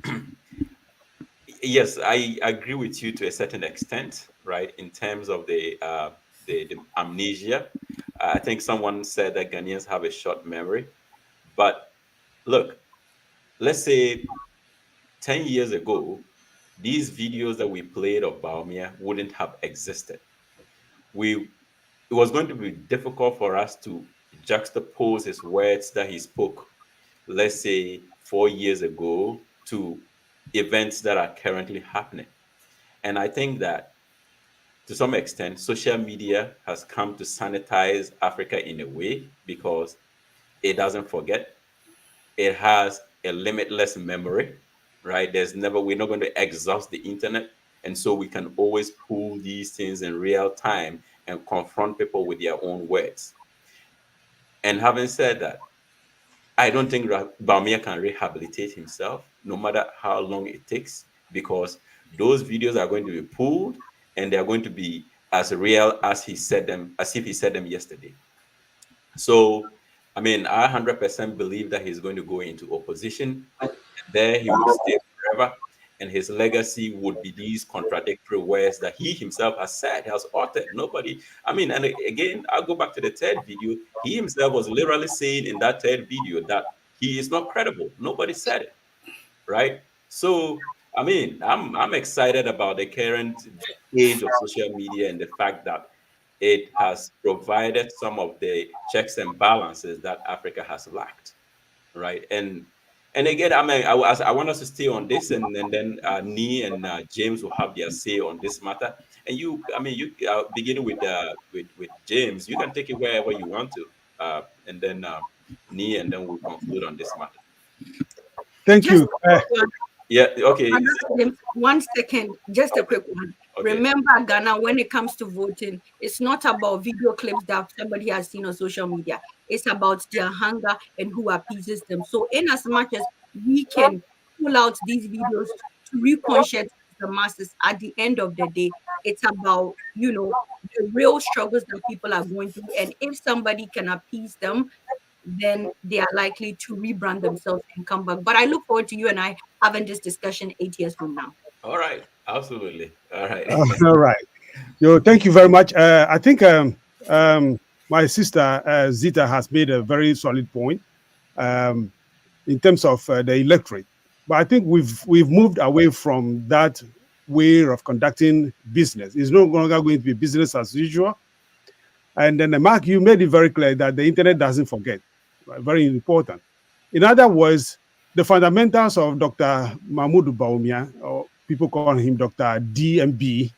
yes, I agree with you to a certain extent, right? In terms of the amnesia, I think someone said that Ghanaians have a short memory. But look, let's say 10 years ago, these videos that we played of Bawumia wouldn't have existed. It was going to be difficult for us to juxtapose his words that he spoke, let's say 4 years ago, to events that are currently happening. And I think that to some extent, social media has come to sanitize Africa in a way, because it doesn't forget. It has a limitless memory, right? We're not going to exhaust the internet. And so we can always pull these things in real time and confront people with their own words. And having said that, I don't think Bawumia can rehabilitate himself, no matter how long it takes, because those videos are going to be pulled and they're going to be as real as he said them, as if he said them yesterday. So, I mean, I 100% believe that he's going to go into opposition. There he will stay forever, and his legacy would be these contradictory words that he himself has said, has uttered. Nobody, I mean, and again, I'll go back to the third video. He himself was literally saying in that third video that he is not credible. Nobody said it, right? So, I mean, I'm excited about the current age of social media and the fact that it has provided some of the checks and balances that Africa has lacked, right? And again, I mean, I want us to stay on this, and then Nee and James will have their say on this matter. And you, I mean, you beginning with James, you can take it wherever you want to, and then Nee, and then we'll conclude on this matter. Thank you. Yeah. Okay. 1 second, just a quick one. Okay. Remember, Ghana, when it comes to voting, it's not about video clips that somebody has seen on social media. It's about their hunger and who appeases them. So in as much as we can pull out these videos to reconscientize the masses, at the end of the day, it's about, you know, the real struggles that people are going through. And if somebody can appease them, then they are likely to rebrand themselves and come back. But I look forward to you and I having this discussion 8 years from now. All right. Absolutely. All right. All right. Yo, thank you very much. I think my sister Zita has made a very solid point in terms of the electorate. But I think we've moved away from that way of conducting business. It's no longer going to be business as usual. And then, Mark, you made it very clear that the internet doesn't forget. Right? Very important. In other words, the fundamentals of Dr. Mahamudu Bawumia, or people call him Dr. DMB,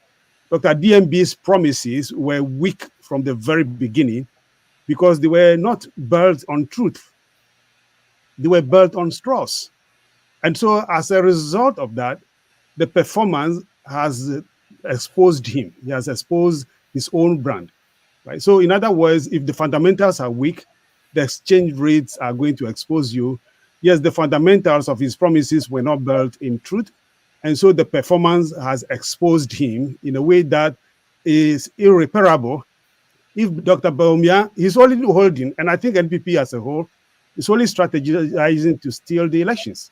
Dr. DMB's promises were weak from the very beginning because they were not built on truth. They were built on straws. And so as a result of that, the performance has exposed him. He has exposed his own brand. Right? So in other words, if the fundamentals are weak, the exchange rates are going to expose you. Yes, the fundamentals of his promises were not built in truth. And so the performance has exposed him in a way that is irreparable. If Dr. Bawumia, he's only holding, and I think NPP as a whole, is only strategizing to steal the elections.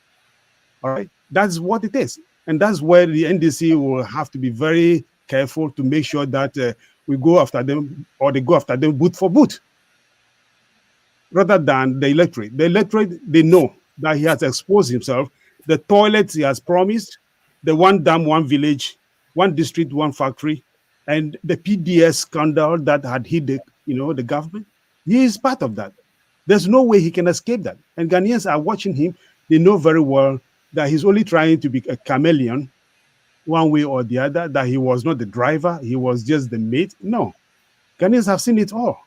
All right, that's what it is. And that's where the NDC will have to be very careful to make sure that we go after them, or they go after them boot for boot, rather than the electorate. The electorate, they know that he has exposed himself. The toilets he has promised, the one dam, one village, one district, one factory, and the PDS scandal that had hit the government. He is part of that. There's no way he can escape that. And Ghanaians are watching him. They know very well that he's only trying to be a chameleon, one way or the other, that he was not the driver, he was just the mate. No. Ghanaians have seen it all.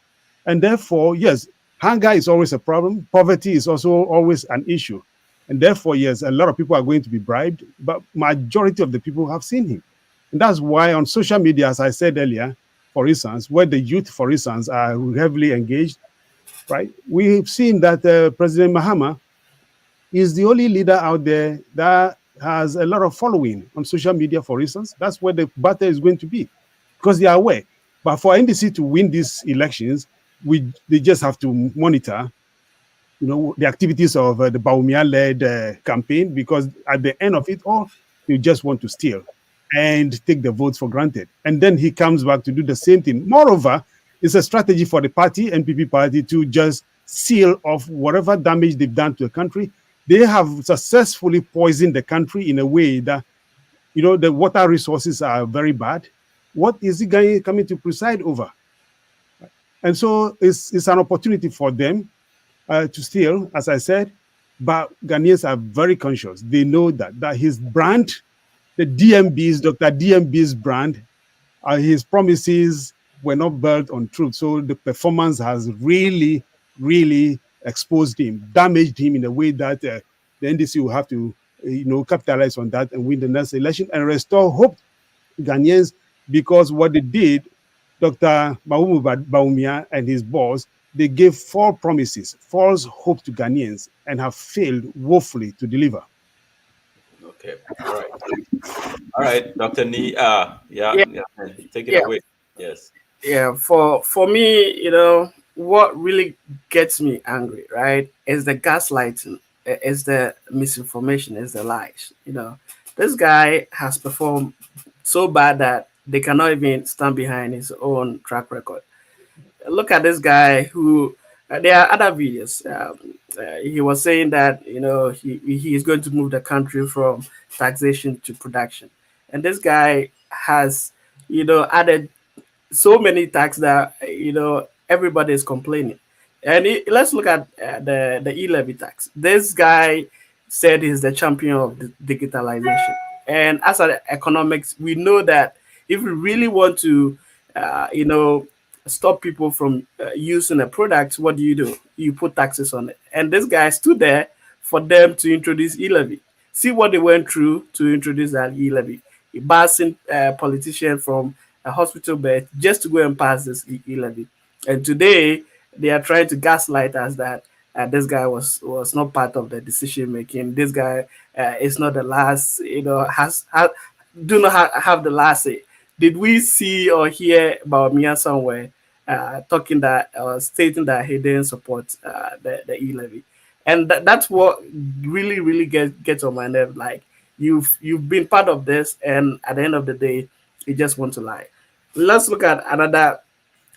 And therefore, yes, hunger is always a problem. Poverty is also always an issue. And therefore, yes, a lot of people are going to be bribed, but majority of the people have seen him. And that's why on social media, as I said earlier, for instance, where the youth, for instance, are heavily engaged, right? We've seen that President Mahama is the only leader out there that has a lot of following on social media, for instance. That's where the battle is going to be, because they are aware. But for NDC to win these elections, they just have to monitor the activities of the Bawumia-led campaign, because at the end of it all, they just want to steal and take the votes for granted. And then he comes back to do the same thing. Moreover, it's a strategy for the party, NPP party, to just seal off whatever damage they've done to the country. They have successfully poisoned the country in a way that, the water resources are very bad. What is he coming to preside over? And so it's an opportunity for them to steal, as I said, but Ghanaians are very conscious. They know that his brand, the DMB's, Dr. DMB's brand, his promises were not built on truth. So the performance has really, really exposed him, damaged him in a way that the NDC will have to, capitalize on that and win the next election and restore hope to Ghanaians, because what they did, Dr. Mahamudu Bawumia and his boss, they gave false promises, false hope to Ghanaians, and have failed woefully to deliver. Okay. All right. All right, Dr. Nee. Take it away. Yes. Yeah, for me, you know, what really gets me angry, right, is the gaslighting, is the misinformation, is the lies. You know, this guy has performed so bad that they cannot even stand behind his own track record. Look at this guy who there are other videos. He was saying that, you know, he is going to move the country from taxation to production, and this guy has, you know, added so many tax that, you know, everybody is complaining. And let's look at the e-levy tax. This guy said he's the champion of digitalization, and as an economics, we know that if we really want to, you know, stop people from using a product, what do? You put taxes on it. And this guy stood there for them to introduce e-levy. See what they went through to introduce that e-levy. Embarrassing politician from a hospital bed just to go and pass this e-levy. And today they are trying to gaslight us that this guy was not part of the decision making. This guy is not the last, you know, do not have the last say. Did we see or hear about Mia somewhere talking that or stating that he didn't support the e-levy? And that's what really gets on my nerve. Like, you've been part of this, and at the end of the day, you just want to lie. Let's look at another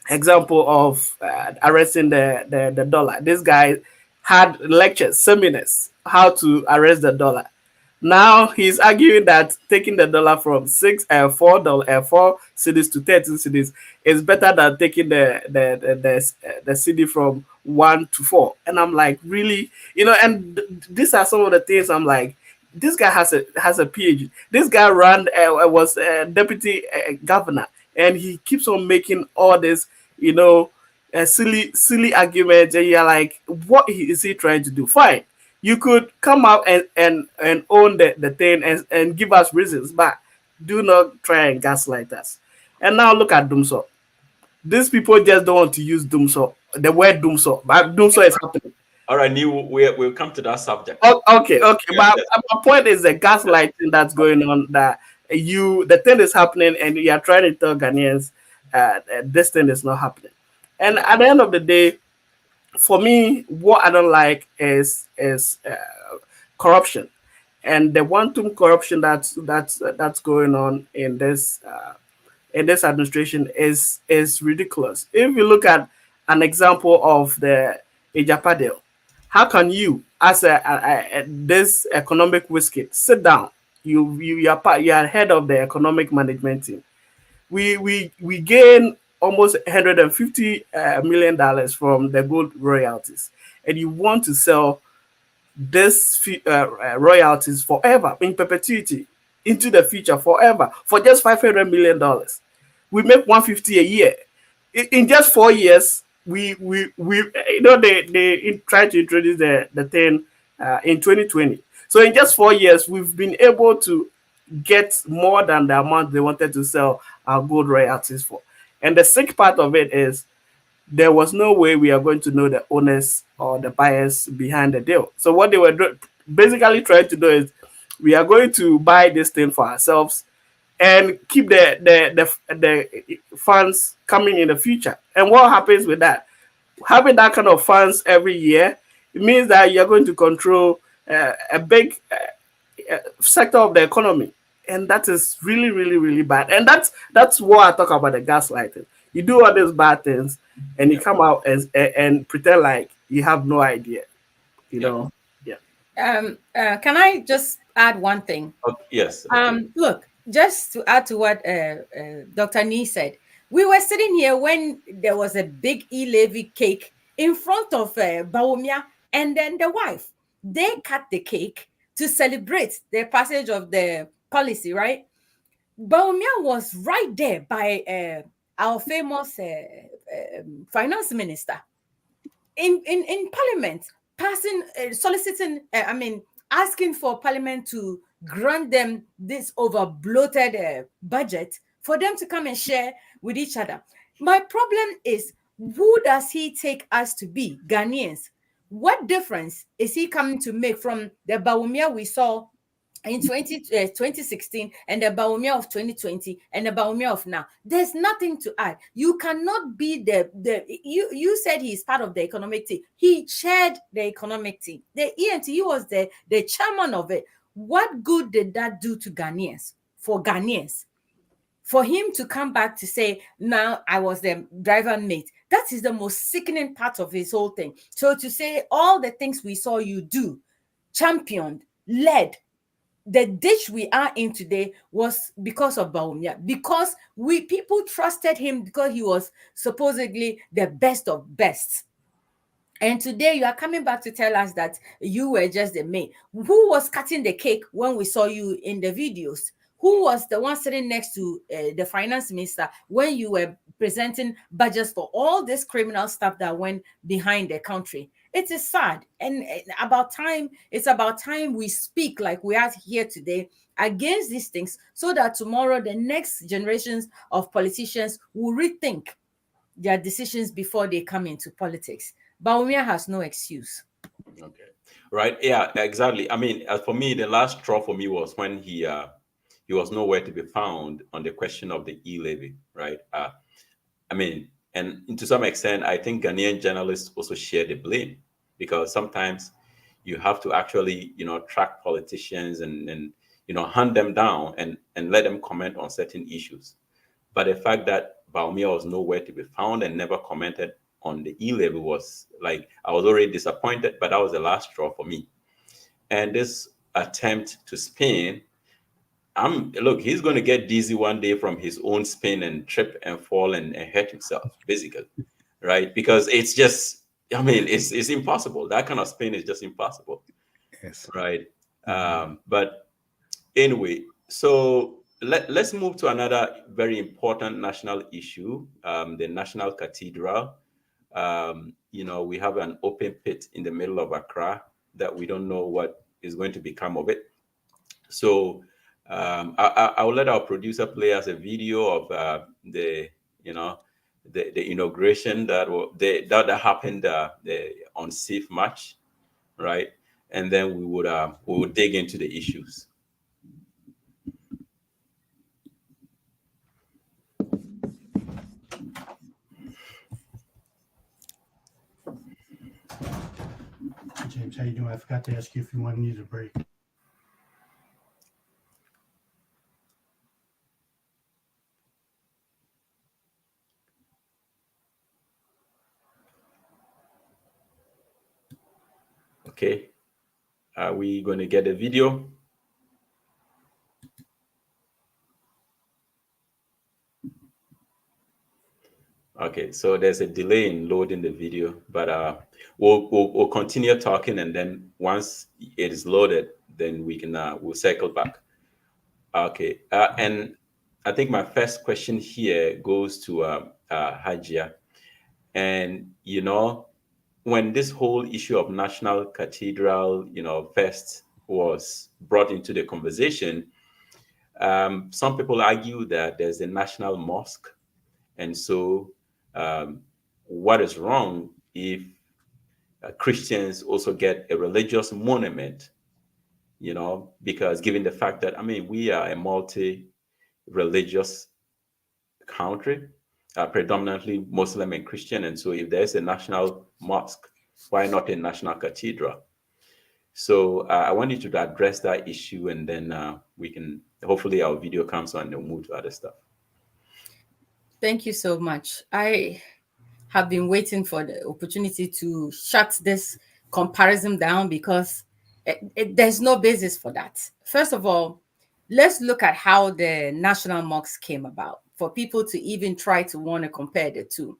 example of arresting the dollar. This guy had lectures, seminars, how to arrest the dollar. Now he's arguing that taking the dollar from four cities to 13 cities is better than taking the city from 1 to 4. And I'm like, really, you know? And these are some of the things I'm like, this guy has a PhD. This guy was deputy governor, and he keeps on making all this, you know, silly arguments. And you're like, what is he trying to do? Fine, you could come out and own the thing and give us reasons, but do not try and gaslight us. And now look at Dumso. These people just don't want to use Dumso, the word Dumso, but Dumso is happening. All right, Neil, we'll come to that subject. Oh, okay. But my point is the gaslighting that's going on, that the thing is happening and you are trying to tell Ghanaians this thing is not happening. And at the end of the day, for me, what I don't like is corruption, and the one-to corruption that's going on in this administration is ridiculous. If you look at an example of the Ejapa deal, how can you, as this economic wizard, sit down? You are head of the economic management team. We gain almost $150 million from the gold royalties, and you want to sell this royalties forever, in perpetuity, into the future forever, for just $500 million. We make 150 a year. In just 4 years, we you know, they tried to introduce the thing in 2020. So in just 4 years, we've been able to get more than the amount they wanted to sell our gold royalties for. And the sick part of it is there was no way we are going to know the owners or the buyers behind the deal. So what they were basically trying to do is, we are going to buy this thing for ourselves and keep the funds coming in the future. And what happens with that? Having that kind of funds every year, it means that you're going to control a big sector of the economy, and that is really bad. And that's what I talk about, the gaslighting. You do all these bad things, and you come out and pretend like you have no idea. You know. Yeah. Can I just add one thing? Yes. Look, just to add to what Dr. Nee said, we were sitting here when there was a big e-levy cake in front of Bawumia and then the wife. They cut the cake to celebrate the passage of the policy, right? Bawumia was right there by our famous finance minister in parliament, passing, soliciting, asking for parliament to grant them this over bloated budget for them to come and share with each other. My problem is, who does he take us to be? Ghanaians. What difference is he coming to make from the Bawumia we saw in 2016 and the Bawumia of 2020 and the Bawumia of now. There's nothing to add. You cannot be you said he's part of the economic team. He chaired the economic team. The ENT, he was the chairman of it. What good did that do to Ghanaians? For Ghanaians? For him to come back to say, now I was the driver mate, that is the most sickening part of his whole thing. So to say all the things we saw you do, championed, led, the ditch we are in today was because of Bawumia, because people trusted him because he was supposedly the best of best. And today you are coming back to tell us that you were just the main. Who was cutting the cake when we saw you in the videos? Who was the one sitting next to the finance minister when you were presenting budgets for all this criminal stuff that went behind the country? It is sad. And it's about time we speak like we are here today against these things so that tomorrow the next generations of politicians will rethink their decisions before they come into politics. Bawumia has no excuse. Okay. Right. Yeah, exactly. I mean, for me, the last straw for me was when he was nowhere to be found on the question of the e-levy, right? I mean, and to some extent, I think Ghanaian journalists also share the blame, because sometimes you have to actually, track politicians and hunt them down and let them comment on certain issues. But the fact that Bawumia was nowhere to be found and never commented on the e-levy was like, I was already disappointed, but that was the last straw for me. And this attempt to spin, look, he's going to get dizzy one day from his own spin and trip and fall and hurt himself, basically, right? Because it's just, I mean, it's impossible. That kind of spin is just impossible. Yes. Right. But anyway, so let's move to another very important national issue, the National Cathedral. We have an open pit in the middle of Accra that we don't know what is going to become of it. So I will let our producer play us a video of the inauguration that happened on Safe March, right? And then we would dig into the issues. James, how you doing? I forgot to ask you if you need a break. Okay. Are we going to get a video? Okay, so there's a delay in loading the video, but we'll continue talking, and then once it is loaded, then we'll circle back. Okay, and I think my first question here goes to Hajia, and when this whole issue of National Cathedral, first was brought into the conversation, some people argue that there's a national mosque, and so what is wrong if Christians also get a religious monument, because given the fact that, we are a multi-religious country, predominantly Muslim and Christian. And so if there's a national mosque, why not a national cathedral? So I want you to address that issue, and then we can, hopefully our video comes on and we'll move to other stuff. Thank you so much. I have been waiting for the opportunity to shut this comparison down because there's no basis for that. First of all, let's look at how the national mosque came about for people to even try to want to compare the two.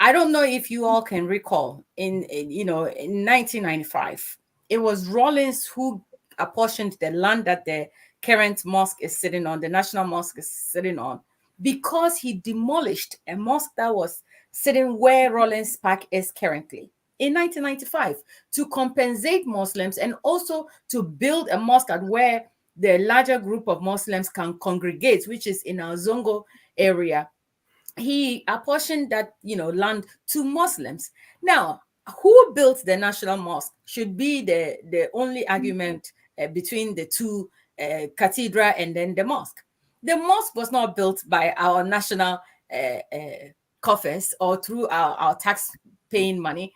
I don't know if you all can recall in 1995, it was Rawlings who apportioned the land that the current mosque is sitting on, the national mosque is sitting on, because he demolished a mosque that was sitting where Rawlings Park is currently in 1995 to compensate Muslims and also to build a mosque at where the larger group of Muslims can congregate, which is in our Zongo area. He apportioned that land to Muslims. Now, who built the national mosque should be the only argument between the two cathedral and then the mosque. The mosque was not built by our national coffers or through our tax-paying money.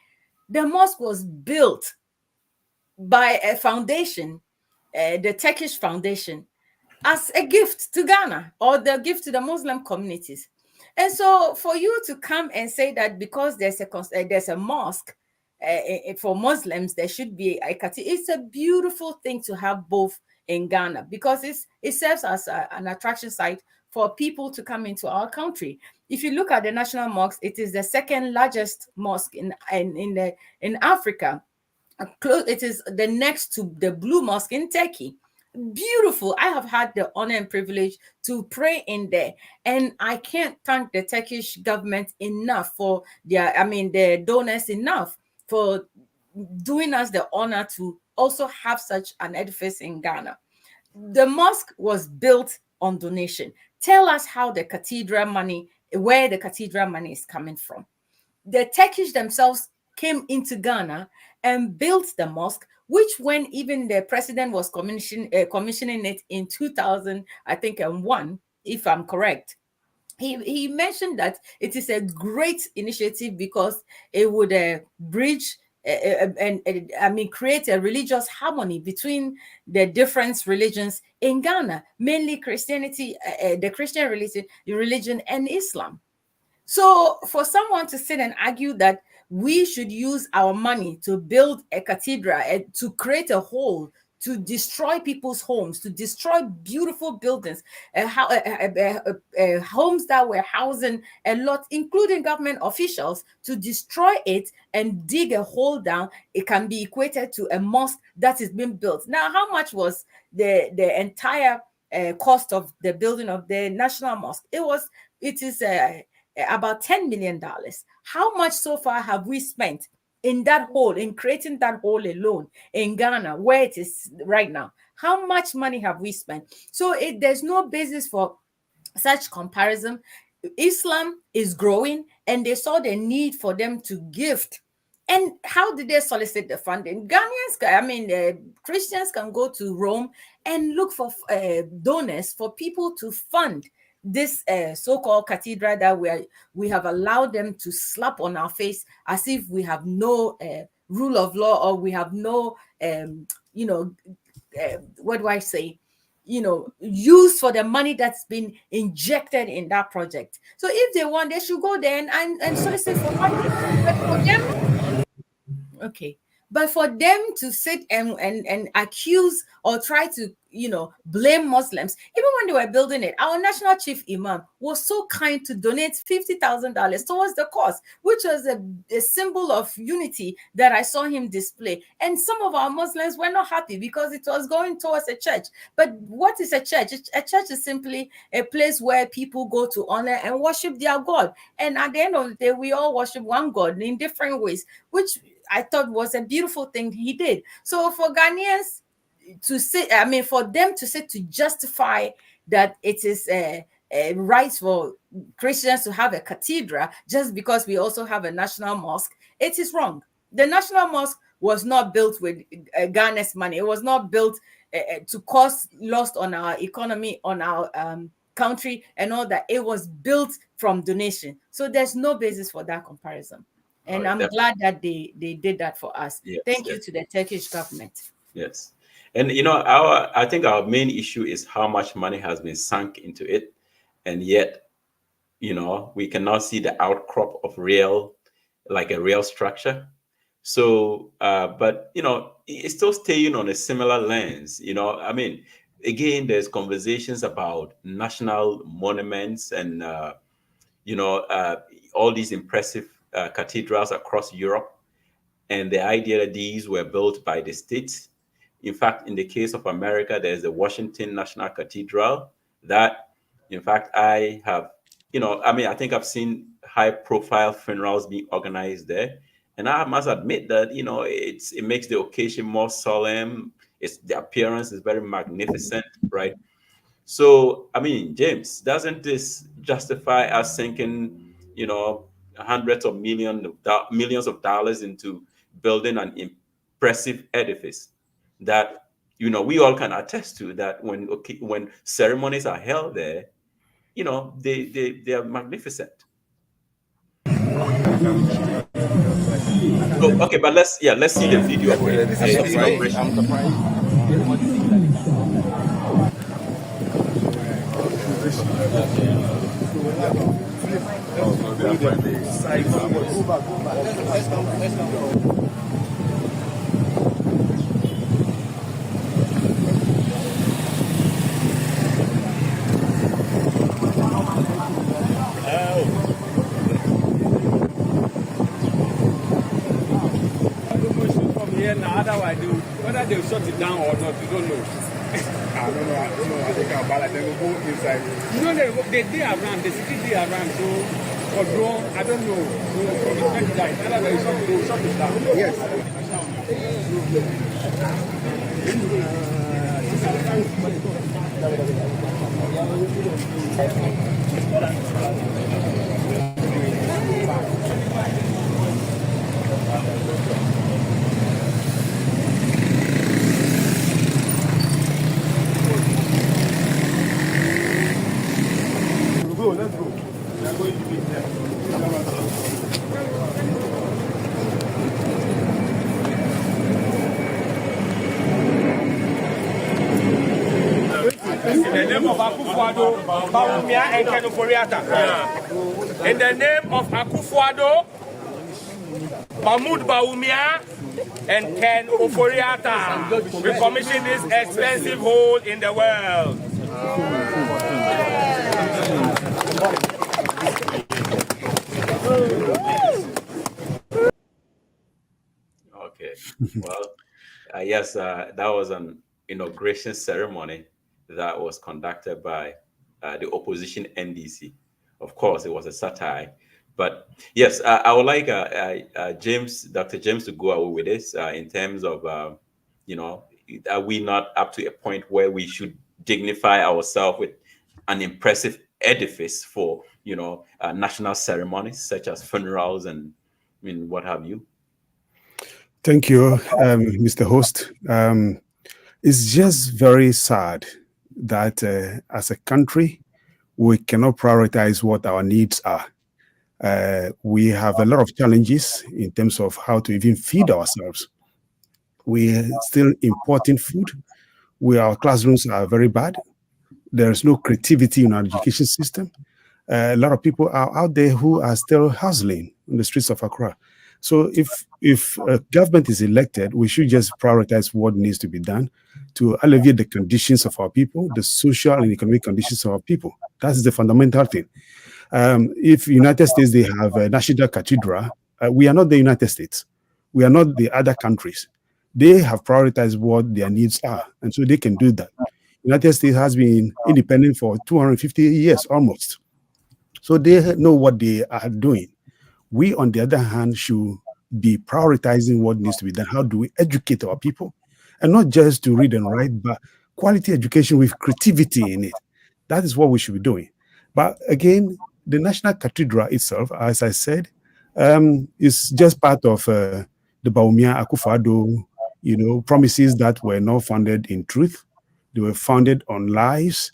The mosque was built by a foundation, the Turkish Foundation, as a gift to Ghana or the gift to the Muslim communities. And so for you to come and say that because there's a mosque for Muslims, there should be a cathedral, it's a beautiful thing to have both in Ghana, because it serves as an attraction site for people to come into our country. If you look at the National Mosque, it is the second largest mosque in Africa. It is the next to the Blue Mosque in Turkey. Beautiful. I have had the honor and privilege to pray in there, and I can't thank the Turkish government enough for the donors enough for doing us the honor to also have such an edifice in Ghana. The mosque was built on donation. Tell us how the cathedral money, where the cathedral money is coming from. The Turkish themselves came into Ghana and built the mosque, which when even the president was commissioning it in 2001, if I'm correct, he mentioned that it is a great initiative because it would bridge and create a religious harmony between the different religions in Ghana, mainly Christianity, the Christian religion and Islam. So for someone to sit and argue that we should use our money to build a cathedral and to create a hole, to destroy people's homes, to destroy beautiful buildings, homes that were housing a lot, including government officials, to destroy it and dig a hole down, it can be equated to a mosque that is being built. Now, how much was the entire cost of the building of the National Mosque? It is about $10 million. How much so far have we spent in that hole, in creating that hole alone in Ghana, where it is right now? How much money have we spent? So there's no basis for such comparison. Islam is growing, and they saw the need for them to gift. And how did they solicit the funding? Christians can go to Rome and look for donors for people to fund this so-called cathedral that we have allowed them to slap on our face as if we have no rule of law, or we have no, what do I say? Use for the money that's been injected in that project. So if they want, they should go there and solicit for money. But for them, okay. But for them to sit and accuse or try to, blame Muslims, even when they were building it, our national chief imam was so kind to donate $50,000 towards the cause, which was a symbol of unity that I saw him display. And some of our Muslims were not happy because it was going towards a church. But what is a church? A church is simply a place where people go to honor and worship their God. And at the end of the day, we all worship one God in different ways, which I thought was a beautiful thing he did. So for Ghanaians to sit, for them to sit to justify that it is a right for Christians to have a cathedral just because we also have a national mosque, it is wrong. The national mosque was not built with Ghana's money. It was not built to cause loss on our economy, on our country and all that. It was built from donation. So there's no basis for that comparison. And I'm glad that they did that for us. Yes, Thank you to the Turkish government. Yes. And, I think our main issue is how much money has been sunk into it. And yet, we cannot see the outcrop of a real structure. So, but, it's still staying on a similar lens. Again, there's conversations about national monuments and, all these impressive cathedrals across Europe, and the idea that these were built by the states. In fact, in the case of America, there's the Washington National Cathedral that, in fact, I have, I think I've seen high-profile funerals being organized there, and I must admit that, it makes the occasion more solemn. The appearance is very magnificent, right? So, James, doesn't this justify us sinking, hundreds of millions of dollars into building an impressive edifice that you know, we all can attest to that when ceremonies are held there, you know, they are magnificent. So, okay, but let's see the video. I'm surprised. Otherwise, whether they'll shut it down or not, you don't know. I don't know. I think I'll buy like them go inside. You know, they around, the security around, so for drone, I don't know. So, either they'll shut it down. Yes. Let's go. We are going to be there. In the name of Akufo-Addo, Bawumia, and Ken Ofori-Atta. In the name of Akufo-Addo, Mahmoud Bawumia, and Ken Ofori-Atta, we commission this expensive hole in the world. Okay, well, yes, that was an inauguration ceremony that was conducted by the opposition NDC. Of course, it was a satire, but yes, I would like Dr. James to go away with this in terms of, you know, are we not up to a point where we should dignify ourselves with an impressive edifice for, you know, national ceremonies such as funerals and what have you? Thank you, Mr. Host. It's just very sad that as a country, we cannot prioritize what our needs are. We have a lot of challenges in terms of how to even feed ourselves. We are still importing food. Our classrooms are very bad. There's no creativity in our education system. A lot of people are out there who are still hustling in the streets of Accra. So if a government is elected, we should just prioritize what needs to be done to alleviate the conditions of our people, the social and economic conditions of our people. That's the fundamental thing. If United States, they have a national cathedral, we are not the United States. We are not the other countries. They have prioritized what their needs are, and so they can do that. United States has been independent for 250 years almost. So they know what they are doing. We, on the other hand, should be prioritizing what needs to be done. How do we educate our people? And not just to read and write, but quality education with creativity in it. That is what we should be doing. But again, the National Cathedral itself, as I said, is just part of the Bawumia Akufo-Addo, promises that were not founded in truth. They were founded on lies,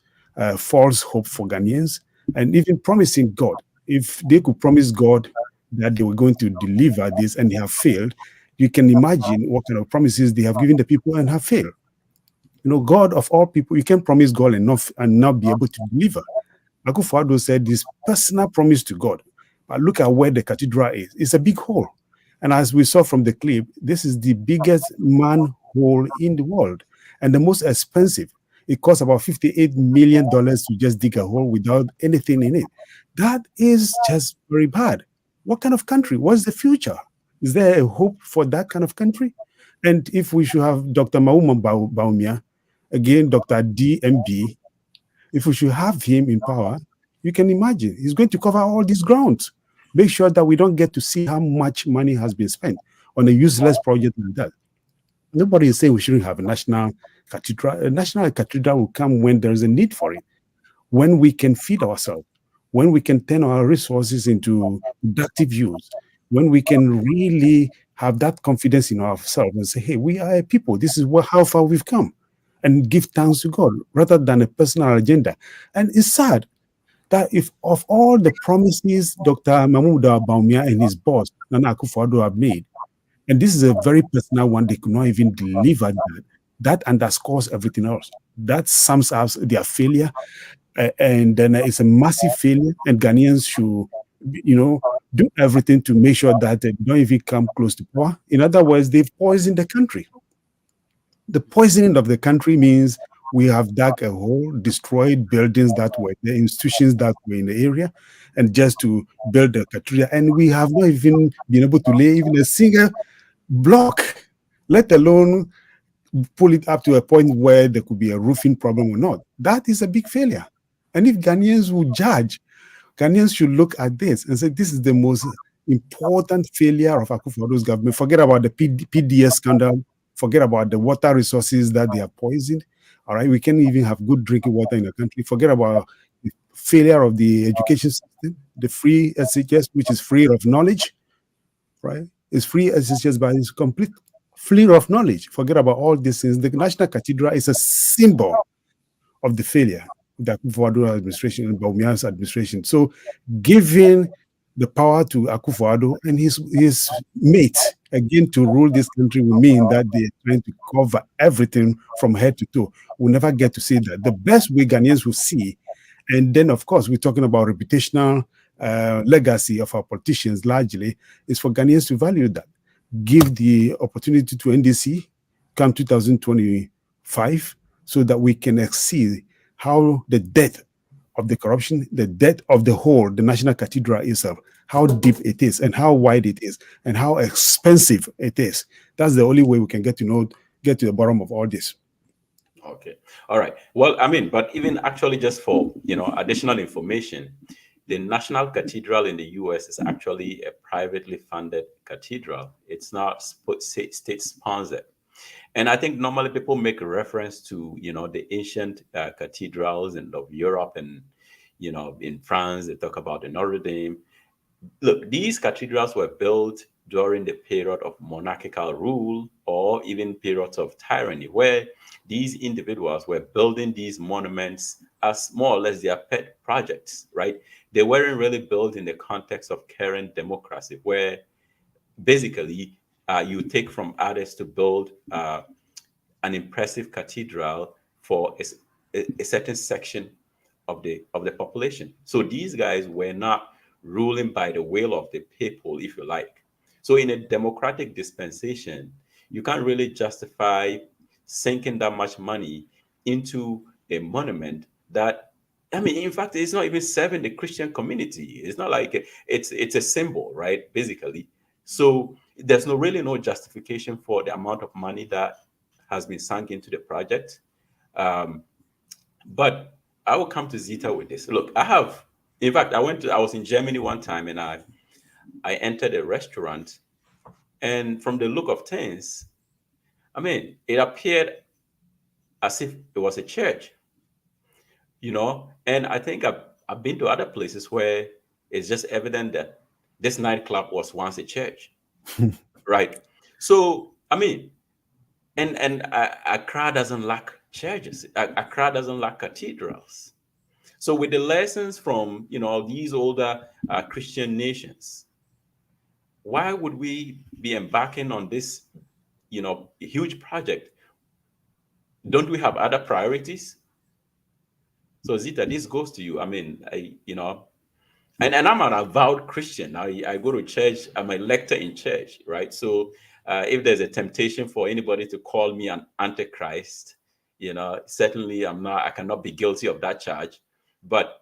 false hope for Ghanaians, and even promising God. If they could promise God that they were going to deliver this and they have failed, you can imagine what kind of promises they have given the people and have failed. God of all people, you can promise God enough and not be able to deliver. Akufo-Addo said this personal promise to God. But look at where the cathedral is. It's a big hole. And as we saw from the clip, this is the biggest manhole in the world and the most expensive. It costs about $58 million to just dig a hole without anything in it. That is just very bad. What kind of country? What's the future? Is there a hope for that kind of country? And if we should have Dr. Mahmoud Bawumia, again, Dr. DMB, if we should have him in power, you can imagine he's going to cover all these grounds. Make sure that we don't get to see how much money has been spent on a useless project like that. Nobody is saying we shouldn't have a national cathedral. A national cathedral will come when there is a need for it, when we can feed ourselves, when we can turn our resources into productive use, when we can really have that confidence in ourselves and say, hey, we are a people. This is how far we've come. and give thanks to God rather than a personal agenda. And it's sad that if of all the promises Dr. Mahmoud Bawumia and his boss, Nana Akufo-Addo, have made, and this is a very personal one, they could not even deliver that. That underscores everything else. That sums up their failure. And then it's a massive failure, and Ghanaians should, do everything to make sure that they don't even come close to power. In other words, they've poisoned the country. The poisoning of the country means we have dug a hole, destroyed buildings that were the institutions that were in the area, and just to build the cathedral. And we have not even been able to lay even a single block, let alone pull it up to a point where there could be a roofing problem or not. That is a big failure. And if Ghanaians would judge, Ghanaians should look at this and say, this is the most important failure of Akufo-Addo's government. Forget about the PDS scandal. Forget about the water resources that they have poisoned. All right, we can't even have good drinking water in the country. Forget about the failure of the education system, the free SHS, which is free of knowledge, right? It's free SHS, but it's complete free of knowledge. Forget about all these things. The National Cathedral is a symbol of the failure of the Akufo-Addo administration and Bawumia's administration. So giving the power to Akufo-Addo and his mates again to rule this country will mean that they're trying to cover everything from head to toe. We'll never get to see that. The best way Ghanaians will see, and then of course we're talking about reputational legacy of our politicians largely, is for Ghanaians to value that. Give the opportunity to NDC come 2025 so that we can see how the depth of the corruption, the depth of the whole, the National Cathedral itself, how deep it is and how wide it is and how expensive it is. That's the only way we can get to the bottom of all this. Okay. All right. Well, I mean, but even actually just for, additional information, the National Cathedral in the US is actually a privately funded cathedral. It's not state-sponsored. And I think normally people make a reference to, the ancient cathedrals of Europe and, in France, they talk about the Notre Dame. Look, these cathedrals were built during the period of monarchical rule or even periods of tyranny, where these individuals were building these monuments as more or less their pet projects, right? They weren't really built in the context of current democracy, where basically you take from others to build an impressive cathedral for a certain section of the population. So these guys were not ruling by the will of the people, if you like. So in a democratic dispensation, you can't really justify sinking that much money into a monument that, I mean, in fact, it's not even serving the Christian community. It's not like it's a symbol, right? Basically. So there's really no justification for the amount of money that has been sunk into the project. But I will come to Zita with this. Look, I was in Germany one time and I entered a restaurant, and from the look of things, I mean, it appeared as if it was a church, and I think I've been to other places where it's just evident that this nightclub was once a church, right? So, I mean, and Accra doesn't lack churches. Accra doesn't lack cathedrals. So with the lessons from, these older Christian nations, why would we be embarking on this, huge project? Don't we have other priorities? So Zita, this goes to you. I mean, and I'm an avowed Christian. I go to church. I'm a lector in church, right? So if there's a temptation for anybody to call me an antichrist, certainly I cannot be guilty of that charge. But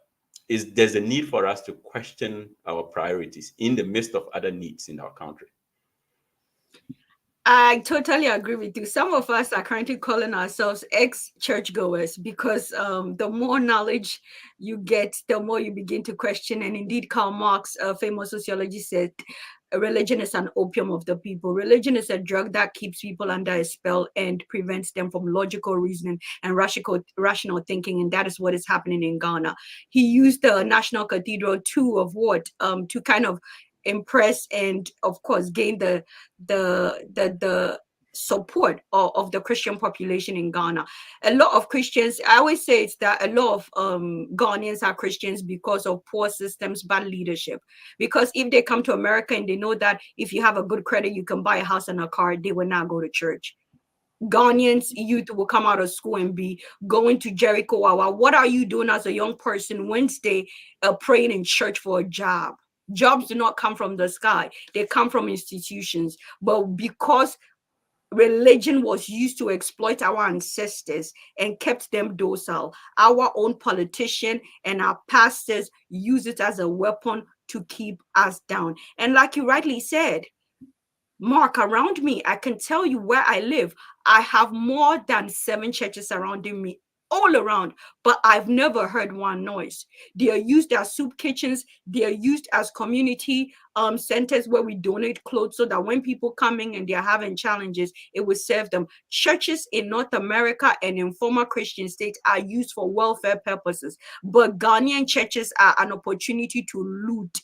there's a need for us to question our priorities in the midst of other needs in our country. I totally agree with you. Some of us are currently calling ourselves ex-churchgoers because the more knowledge you get, the more you begin to question. And indeed, Karl Marx, a famous sociologist, said religion is an opium of the people. Religion is a drug that keeps people under a spell and prevents them from logical reasoning and rational thinking. And that is what is happening in Ghana. He used the National Cathedral to kind of impress and of course gain the support of the Christian population in Ghana. A lot of Christians, I always say it's that a lot of Ghanaians are Christians because of poor systems, bad leadership. Because if they come to America and they know that if you have a good credit, you can buy a house and a car, they will not go to church. Ghanaians youth will come out of school and be going to Jericho. What are you doing as a young person Wednesday praying in church for a job? Jobs do not come from the sky. They come from institutions. But because religion was used to exploit our ancestors and kept them docile, our own politician and our pastors use it as a weapon to keep us down. And like you rightly said, Mark, around me, I can tell you where I live, I have more than 7 churches surrounding me all around, but I've never heard one noise. They are used as soup kitchens. They are used as community centers where we donate clothes so that when people come in and they're having challenges, it will serve them. Churches in North America and in former Christian states are used for welfare purposes, but Ghanaian churches are an opportunity to loot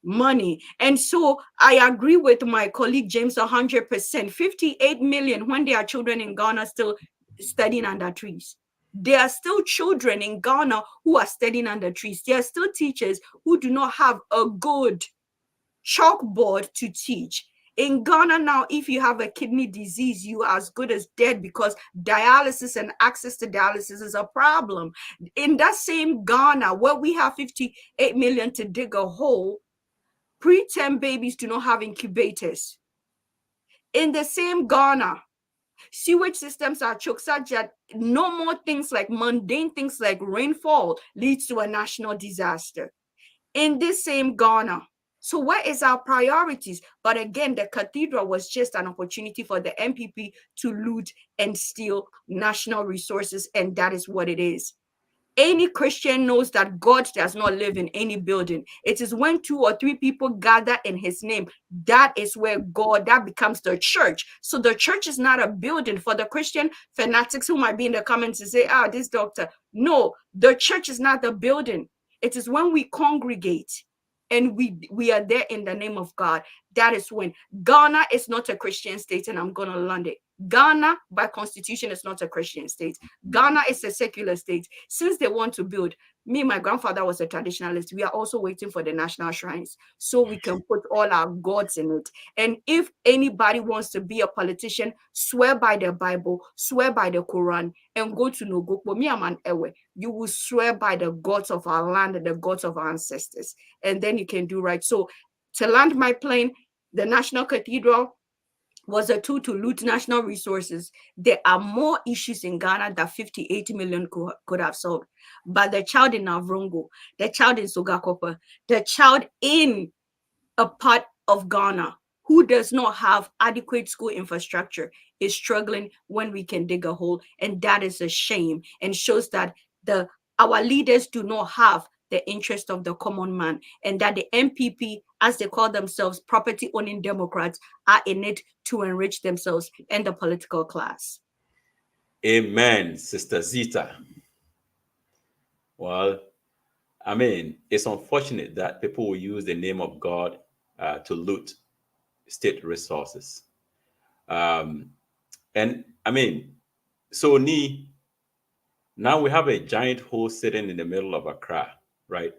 money. And so I agree with my colleague James 100%. 58 million when there are children in Ghana still studying under trees. There are still children in Ghana who are studying under trees. There are still teachers who do not have a good chalkboard to teach. In Ghana now, if you have a kidney disease, you are as good as dead because dialysis and access to dialysis is a problem. In that same Ghana, where we have 58 million to dig a hole, preterm babies do not have incubators. In the same Ghana, sewage systems are choked such that no more things like mundane things like rainfall leads to a national disaster. In this same Ghana, so where is our priorities? But again, the cathedral was just an opportunity for the NPP to loot and steal national resources, and that is what it is. Any Christian knows that God does not live in any building. It is when 2 or 3 people gather in his name, that is where God, that becomes the church. So the church is not a building. For the Christian fanatics who might be in the comments and say, this doctor. No, the church is not the building. It is when we congregate and we are there in the name of God. That is when. Ghana is not a Christian state, and I'm going to land it. Ghana, by constitution, is not a Christian state. Ghana is a secular state. Since they want to build, my grandfather was a traditionalist. We are also waiting for the national shrines so we can put all our gods in it. And if anybody wants to be a politician, swear by the Bible, swear by the Quran, and go to Nogokbo, you will swear by the gods of our land and the gods of our ancestors. And then you can do right. So to land my plane, the National Cathedral was a tool to loot national resources. There are more issues in Ghana that 58 million could have solved. But the child in Avrongo, the child in Sogakopa, the child in a part of Ghana who does not have adequate school infrastructure is struggling when we can dig a hole. And that is a shame and shows that our leaders do not have the interest of the common man, and that the NPP, as they call themselves, property-owning Democrats, are in it to enrich themselves and the political class. Amen, Sister Zita. Well, I mean, it's unfortunate that people will use the name of God to loot state resources. And I mean, so now we have a giant hole sitting in the middle of Accra, right?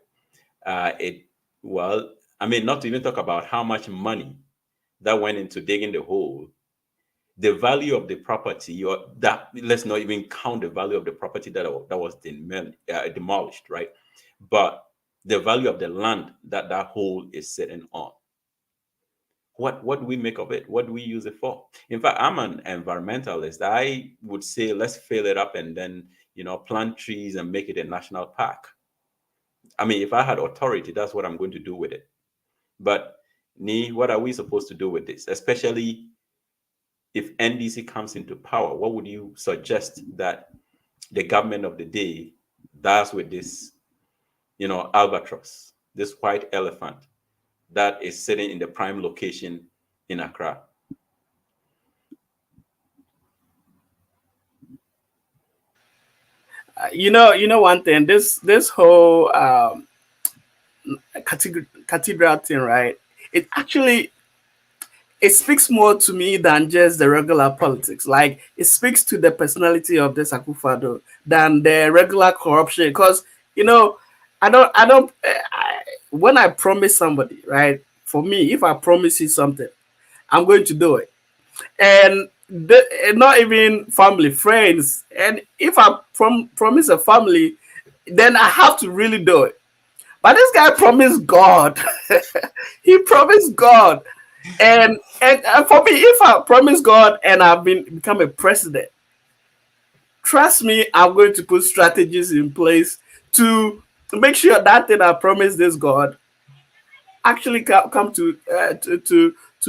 Well, I mean, not to even talk about how much money that went into digging the hole, the value of the property, or that, let's not even count the value of the property that was demolished, right? But the value of the land that hole is sitting on. What do we make of it? What do we use it for? In fact, I'm an environmentalist. I would say let's fill it up and then, plant trees and make it a national park. I mean, if I had authority, that's what I'm going to do with it. But what are we supposed to do with this? Especially if NDC comes into power, what would you suggest that the government of the day does with this, albatross, this white elephant that is sitting in the prime location in Accra? One thing, this whole cathedral thing, right? It actually it speaks more to me than just the regular politics. Like, it speaks to the personality of this Akufo-Addo than the regular corruption. Because, you know, when I promise somebody, right? For me, if I promise you something, I'm going to do it. And not even family, friends. And if I promise a family, then I have to really do it. But this guy promised God. He promised God. And for me, if I promise God and I've become a president, trust me, I'm going to put strategies in place to make sure that thing I promised this God actually come to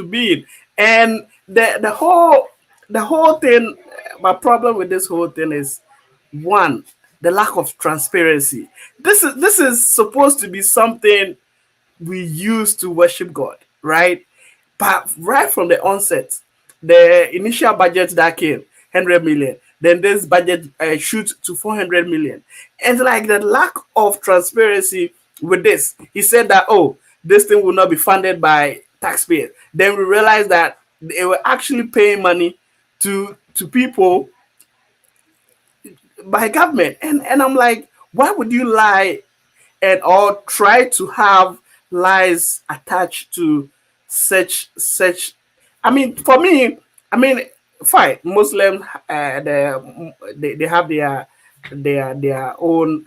being. And the whole thing, my problem with this whole thing is, one, the lack of transparency. This is supposed to be something we use to worship God, right? But right from the onset, the initial budget that came, 100 million, then this budget shoot to 400 million. And like the lack of transparency with this, he said that, oh, this thing will not be funded by taxpayers. Then we realized that they were actually paying money to people by government. And I'm like, why would you lie or try to have lies attached to such? I mean, for me, I mean, fine. Muslims, they have their own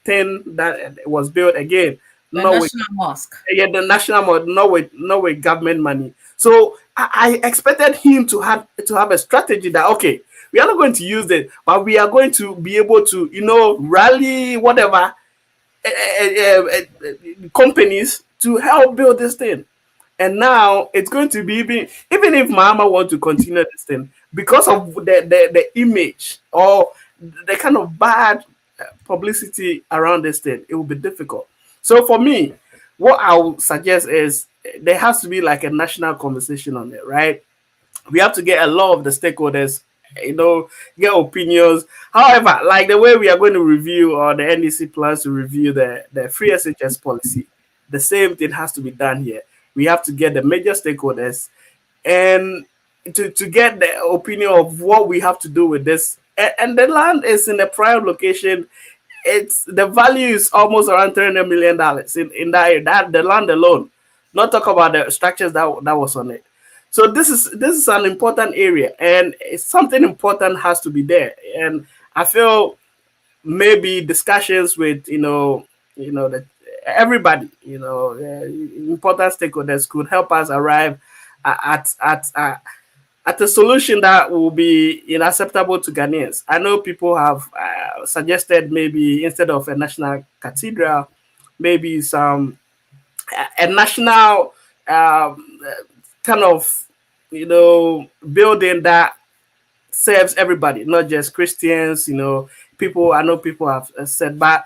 thing that was built again. The National Mosque. Yeah, the National Mosque, not with government money. So I expected him to have a strategy that, okay, we are not going to use it, but we are going to be able to, rally whatever companies to help build this thing. And now it's going to be, even if Mahama want to continue this thing, because of the image or the kind of bad publicity around this thing, it will be difficult. So for me, what I would suggest is there has to be like a national conversation on it, right? We have to get a lot of the stakeholders, get opinions. However, like the way we are going to review, or the NDC plans to review the free SHS policy, the same thing has to be done here. We have to get the major stakeholders and to get the opinion of what we have to do with this. And the land is in a prime location. It's the value is almost around $300 million in that area. That the land alone, not talk about the structures that was on it. So this is an important area, and something important has to be there. And I feel maybe discussions with everybody, important stakeholders could help us arrive at a solution that will be acceptable to Ghanaians. I know people have suggested maybe instead of a national cathedral, maybe a national kind of building that serves everybody, not just Christians. I know people have said, but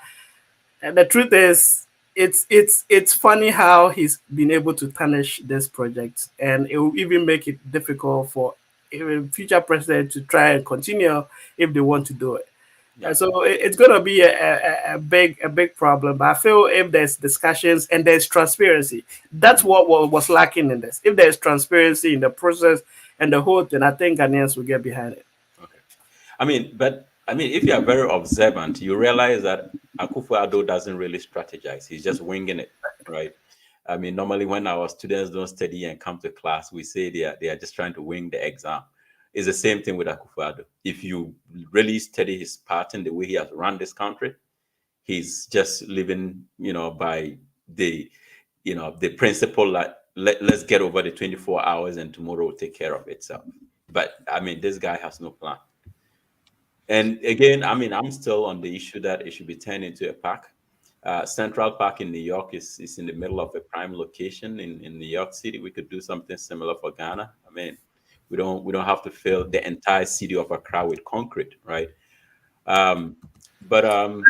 the truth is, it's funny how he's been able to tarnish this project, and it will even make it difficult for a future president to try and continue if they want to do it. Yeah. So it's going to be a big problem. But I feel if there's discussions and there's transparency, that's what was lacking in this. If there's transparency in the process and the whole thing, I think Ghanaians will get behind it. Okay. I mean, if you are very observant, you realize that Akufo-Addo doesn't really strategize. He's just winging it, right? I mean, normally when our students don't study and come to class, we say they are just trying to wing the exam. It's the same thing with Akufo-Addo. If you really study his pattern, the way he has run this country, he's just living, by the principle that let's get over the 24 hours and tomorrow will take care of itself. But I mean, this guy has no plan. And again, I mean, I'm still on the issue that it should be turned into a park. Central Park in New York is in the middle of a prime location in New York City. We could do something similar for Ghana. I mean, we don't have to fill the entire city of Accra with concrete, right? But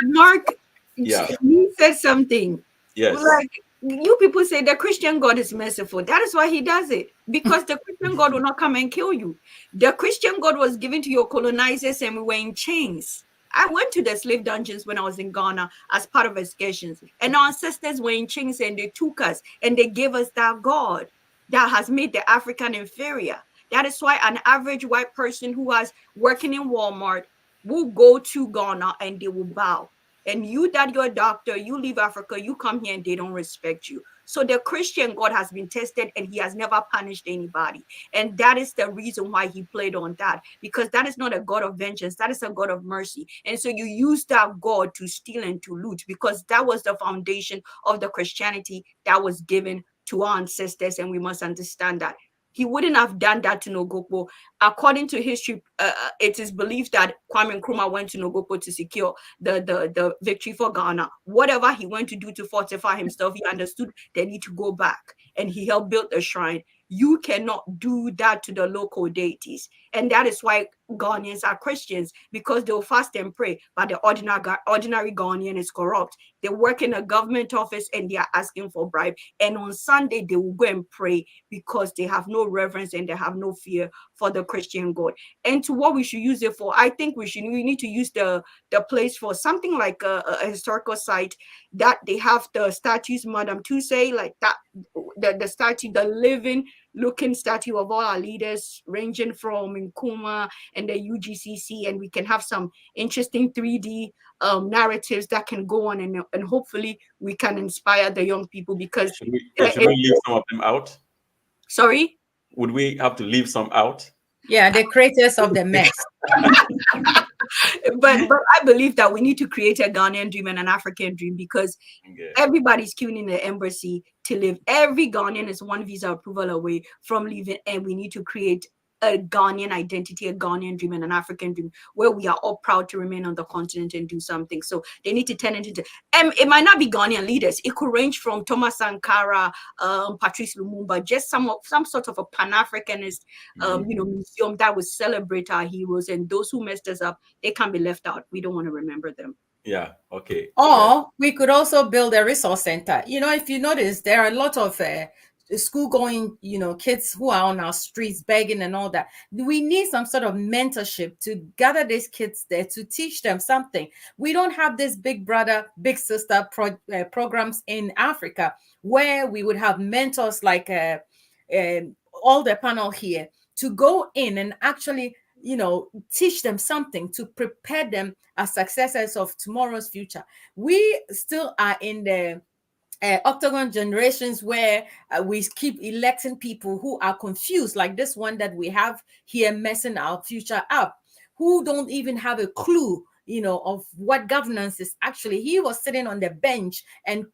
Mark, yeah, you said something. Yes. Like, you people say the Christian God is merciful. That is why he does it. Because the Christian God will not come and kill you. The Christian God was given to your colonizers and we were in chains. I went to the slave dungeons when I was in Ghana as part of excursions. And our ancestors were in chains and they took us and they gave us that God. that has made the African inferior. That is why an average white person who was working in Walmart will go to Ghana and they will bow. And you, that you're a doctor, you leave Africa, you come here and they don't respect you. So the Christian God has been tested and he has never punished anybody. And that is the reason why he played on that, because that is not a God of vengeance. That is a God of mercy. And so you use that God to steal and to loot, because that was the foundation of the Christianity that was given to our ancestors. And we must understand that. He wouldn't have done that to Nogopo. According to history, it is believed that Kwame Nkrumah went to Nogopo to secure the victory for Ghana. Whatever he went to do to fortify himself, he understood they need to go back, and he helped build the shrine. You cannot do that to the local deities. And that is why Ghanaians are Christians, because they'll fast and pray, but the ordinary Ghanaian is corrupt. They work in a government office and they are asking for bribe. And on Sunday, they will go and pray because they have no reverence and they have no fear for the Christian God. And to what we should use it for, I think we need to use the place for something like a historical site that they have the statues, Madame Tussauds, like that, the statue, the living looking statue of all our leaders, ranging from Nkrumah and the UGCC, and we can have some interesting 3D narratives that can go on, and hopefully we can inspire the young people, because should we leave some of them out? Sorry? Would we have to leave some out? Yeah, the creators of the mess. but I believe that we need to create a Ghanaian dream and an African dream, because everybody's queuing in the embassy to live. Every Ghanaian is one visa approval away from leaving, and we need to create a Ghanaian identity, a Ghanaian dream, and an African dream where we are all proud to remain on the continent and do something. So they need to turn it into, it might not be Ghanaian leaders. It could range from Thomas Sankara, Patrice Lumumba, just some sort of a Pan-Africanist, museum that would celebrate our heroes, and those who messed us up, they can't be left out. We don't want to remember them. Yeah, okay. Or we could also build a resource center. If you notice, there are a lot of school-going, kids who are on our streets begging and all that. We need some sort of mentorship to gather these kids there to teach them something. We don't have this big brother, big sister programs in Africa where we would have mentors like all the panel here to go in and actually teach them something to prepare them as successors of tomorrow's future. We still are in the octagon generations where we keep electing people who are confused, like this one that we have here messing our future up, who don't even have a clue of what governance is actually. He was sitting on the bench and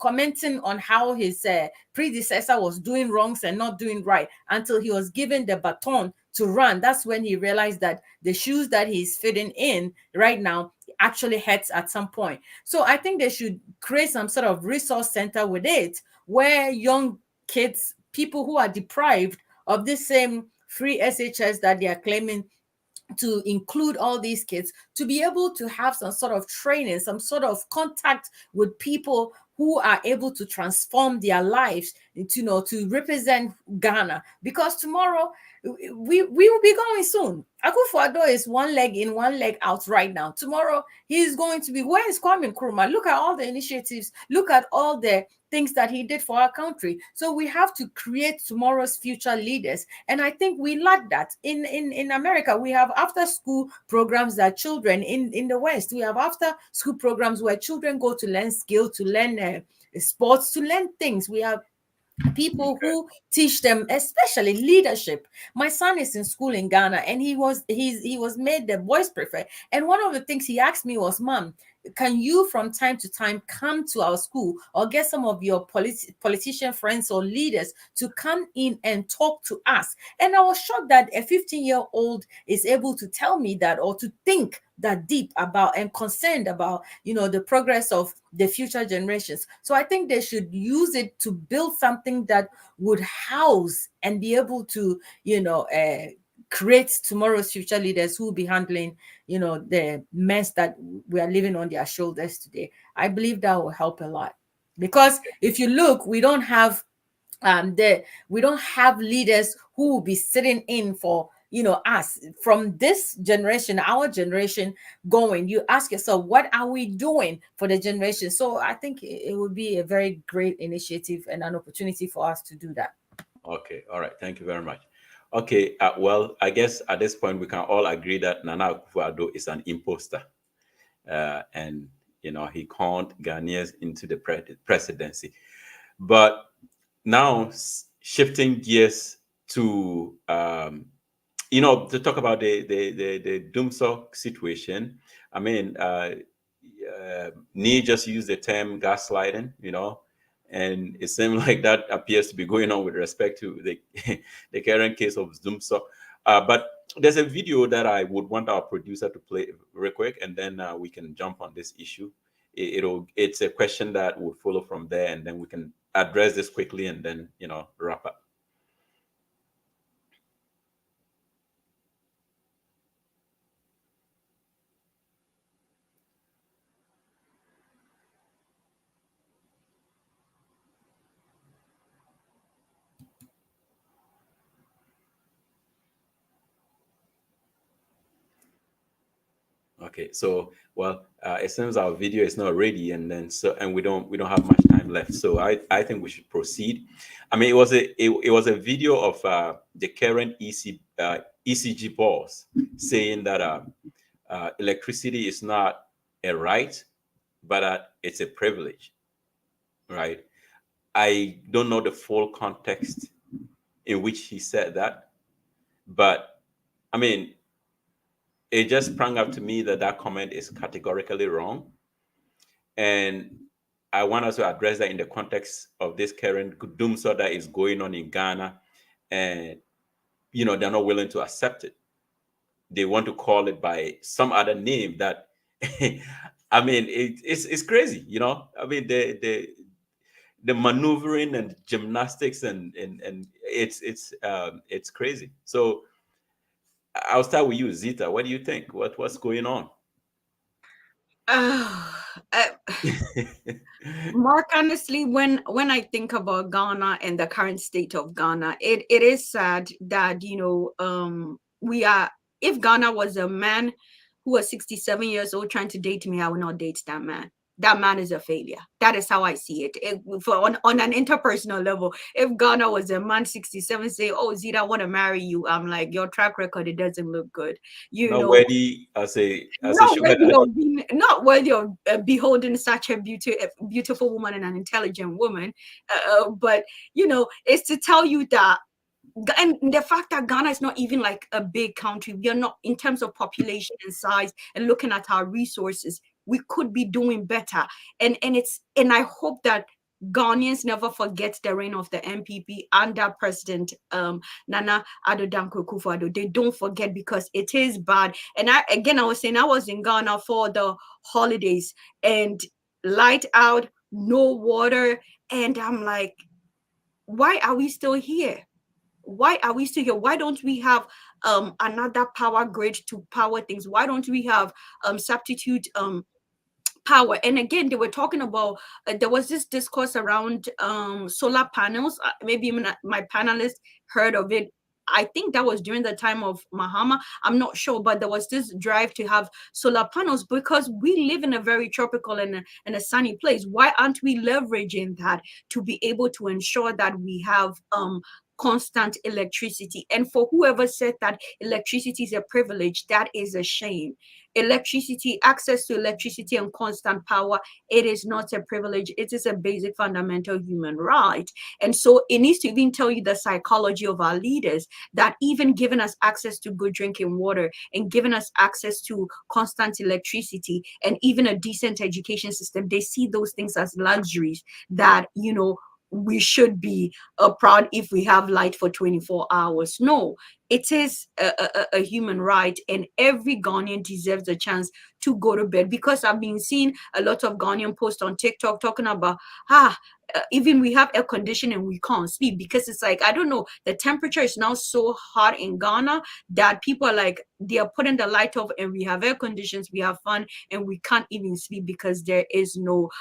commenting on how his predecessor was doing wrongs and not doing right until he was given the baton to run. That's when he realized that the shoes that he's fitting in right now actually hurts at some point. So I think they should create some sort of resource center with it, where young kids, people who are deprived of this same free SHS that they are claiming, to include all these kids, to be able to have some sort of training, some sort of contact with people who are able to transform their lives, to represent Ghana. Because tomorrow we will be going soon. Akufo-Addo is one leg in, one leg out right now. Tomorrow he is going to be, where is Kwame Nkrumah? Look at all the initiatives. Look at all the things that he did for our country. So we have to create tomorrow's future leaders. And I think we lack that. In America, we have after school programs that children in the West, we have after school programs where children go to learn skill, to learn sports, to learn things. We have people who teach them, especially leadership. My son is in school in Ghana, and he was made the boys prefect. And one of the things he asked me was, "Mom, can you from time to time come to our school or get some of your politician friends or leaders to come in and talk to us?" And I was shocked that a 15-year-old is able to tell me that, or to think that deep about and concerned about, the progress of the future generations. So I think they should use it to build something that would house and be able to, create tomorrow's future leaders who will be handling, the mess that we are living on their shoulders today. I believe that will help a lot, because if you look, we don't have leaders who will be sitting in for us from this generation, our generation going. You ask yourself, what are we doing for the generation? So I think it would be a very great initiative and an opportunity for us to do that. Okay, all right. Thank you very much. Okay, well, I guess at this point we can all agree that Nana Akufo-Addo is an imposter, and he conned Ghanaians into the presidency. But now shifting gears to to talk about the Dumsor situation. I mean, Nee just used the term gaslighting, and it seems like that appears to be going on with respect to the current case of Dumsor. But there's a video that I would want our producer to play real quick, and then we can jump on this issue. It's a question that would follow from there, and then we can address this quickly, and then wrap up. Okay, so it seems our video is not ready, and we don't have much time left. So I think we should proceed. I mean, it was a video of the current ECG boss saying that electricity is not a right, but it's a privilege, right? I don't know the full context in which he said that, but I mean, it just sprang up to me that comment is categorically wrong. And I want us to address that in the context of this current Dumsor that is going on in Ghana. And, they're not willing to accept it. They want to call it by some other name that, I mean, it's crazy, I mean, the maneuvering and gymnastics and it's crazy. So I'll start with you, Zita. What do you think? What's going on? Mark, honestly, when I think about Ghana and the current state of Ghana, it is sad that if Ghana was a man who was 67 years old trying to date me, I would not date that man. That man is a failure. That is how I see it. On an interpersonal level, if Ghana was a man 67 say, "Oh, Zita, I want to marry you," I'm like, your track record, it doesn't look good. Not worthy not worthy of beholding such a beautiful woman and an intelligent woman. But it's to tell you that. And the fact that Ghana is not even like a big country, we are not in terms of population and size, and looking at our resources, we could be doing better. And I hope that Ghanaians never forget the reign of the NPP under President Nana Addo Dankwa Akufo-Addo. They don't forget, because it is bad. And I was saying, I was in Ghana for the holidays, and light out, no water, and I'm like, why are we still here? Why are we still here? Why don't we have another power grid to power things? Why don't we have substitute power? And again, they were talking about, there was this discourse around solar panels. Maybe my panelists heard of it. I think that was during the time of Mahama. I'm not sure, but there was this drive to have solar panels because we live in a very tropical and a sunny place. Why aren't we leveraging that to be able to ensure that we have constant electricity? And for whoever said that electricity is a privilege, that is a shame. Electricity, access to electricity and constant power, it is not a privilege. It is a basic fundamental human right. And so it needs to even tell you the psychology of our leaders, that even giving us access to good drinking water and giving us access to constant electricity and even a decent education system, they see those things as luxuries that, we should be proud if we have light for 24 hours. No, it is a human right, and every Ghanaian deserves a chance to go to bed. Because I've been seeing a lot of Ghanaian posts on TikTok talking about, even we have air conditioning, we can't sleep, because it's like, I don't know, the temperature is now so hot in Ghana that people are like, they are putting the light off, and we have air conditions, we have fun, and we can't even sleep because there is no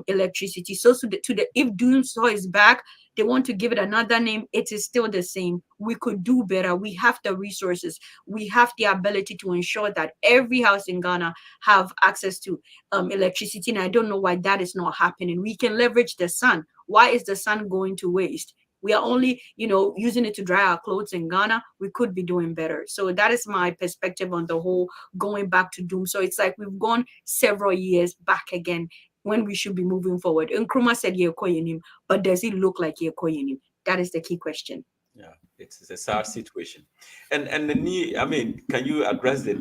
electricity. So if Dumsor is back, they want to give it another name, it is still the same. We could do better. We have the resources. We have the ability to ensure that every house in Ghana have access to electricity. And I don't know why that is not happening. We can leverage the sun. Why is the sun going to waste? we are only, using it to dry our clothes in Ghana. We could be doing better. So that is my perspective on the whole going back to doom. So it's like we've gone several years back again when we should be moving forward. Nkrumah said Yekoyenim, but does it look like Yekoyenim? That is the key question. Yeah, it's a sad situation. And the need, I mean, can you address the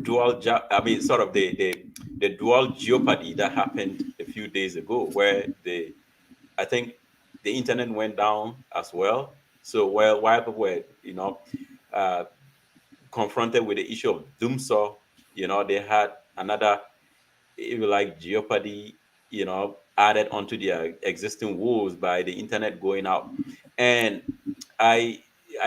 sort of the dual jeopardy that happened a few days ago, where I think the internet went down as well. So while people were, confronted with the issue of Doomsaw, they had another, if you like, jeopardy, added onto their existing woes by the internet going out. And I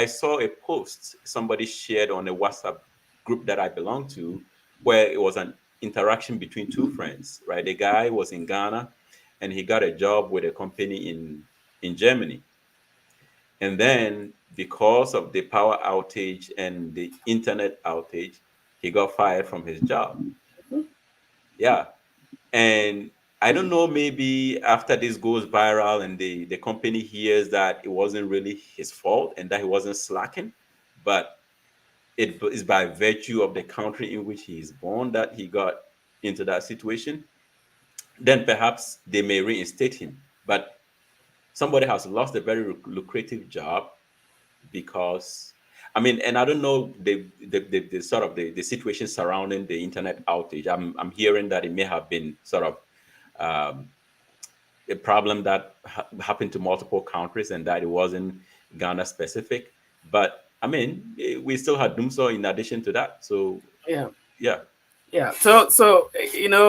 saw a post somebody shared on a WhatsApp group that I belong to, where it was an interaction between two friends, right? The guy was in Ghana and he got a job with a company in Germany. And then because of the power outage and the internet outage, he got fired from his job. Yeah. And I don't know, maybe after this goes viral and the company hears that it wasn't really his fault and that he wasn't slacking, but it is by virtue of the country in which he is born that he got into that situation, then perhaps they may reinstate him. But somebody has lost a very lucrative job because, I mean, and I don't know the sort of the situation surrounding the internet outage. I'm hearing that it may have been sort of a problem that happened to multiple countries and that it wasn't Ghana specific. But I mean, we still had Doomsaw in addition to that. So yeah. So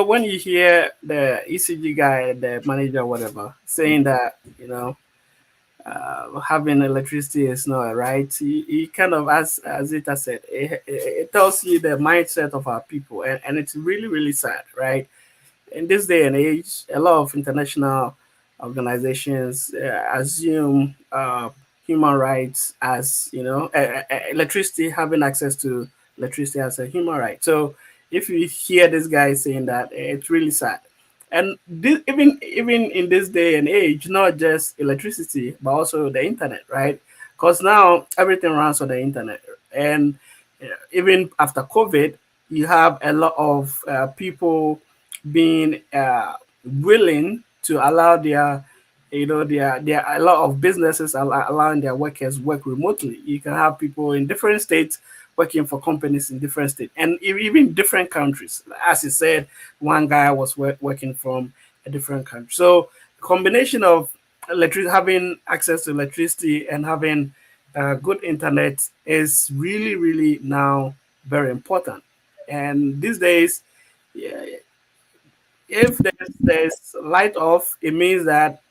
when you hear the ECG guy, the manager, whatever, saying that having electricity is not a right, he kind of, as Zita said, it tells you the mindset of our people, and it's really, really sad, right? In this day and age, a lot of international organizations assume human rights as, electricity, having access to electricity as a human right. So if you hear this guy saying that, it's really sad. And even in this day and age, not just electricity, but also the internet, right? Because now everything runs on the internet. And even after COVID, you have a lot of people being willing to allow their a lot of businesses allowing their workers work remotely. You can have people in different states working for companies in different states and even different countries. As he said, one guy was working from a different country. So combination of having access to electricity and having good internet is really, really now very important. And these days, if there's light off, it means that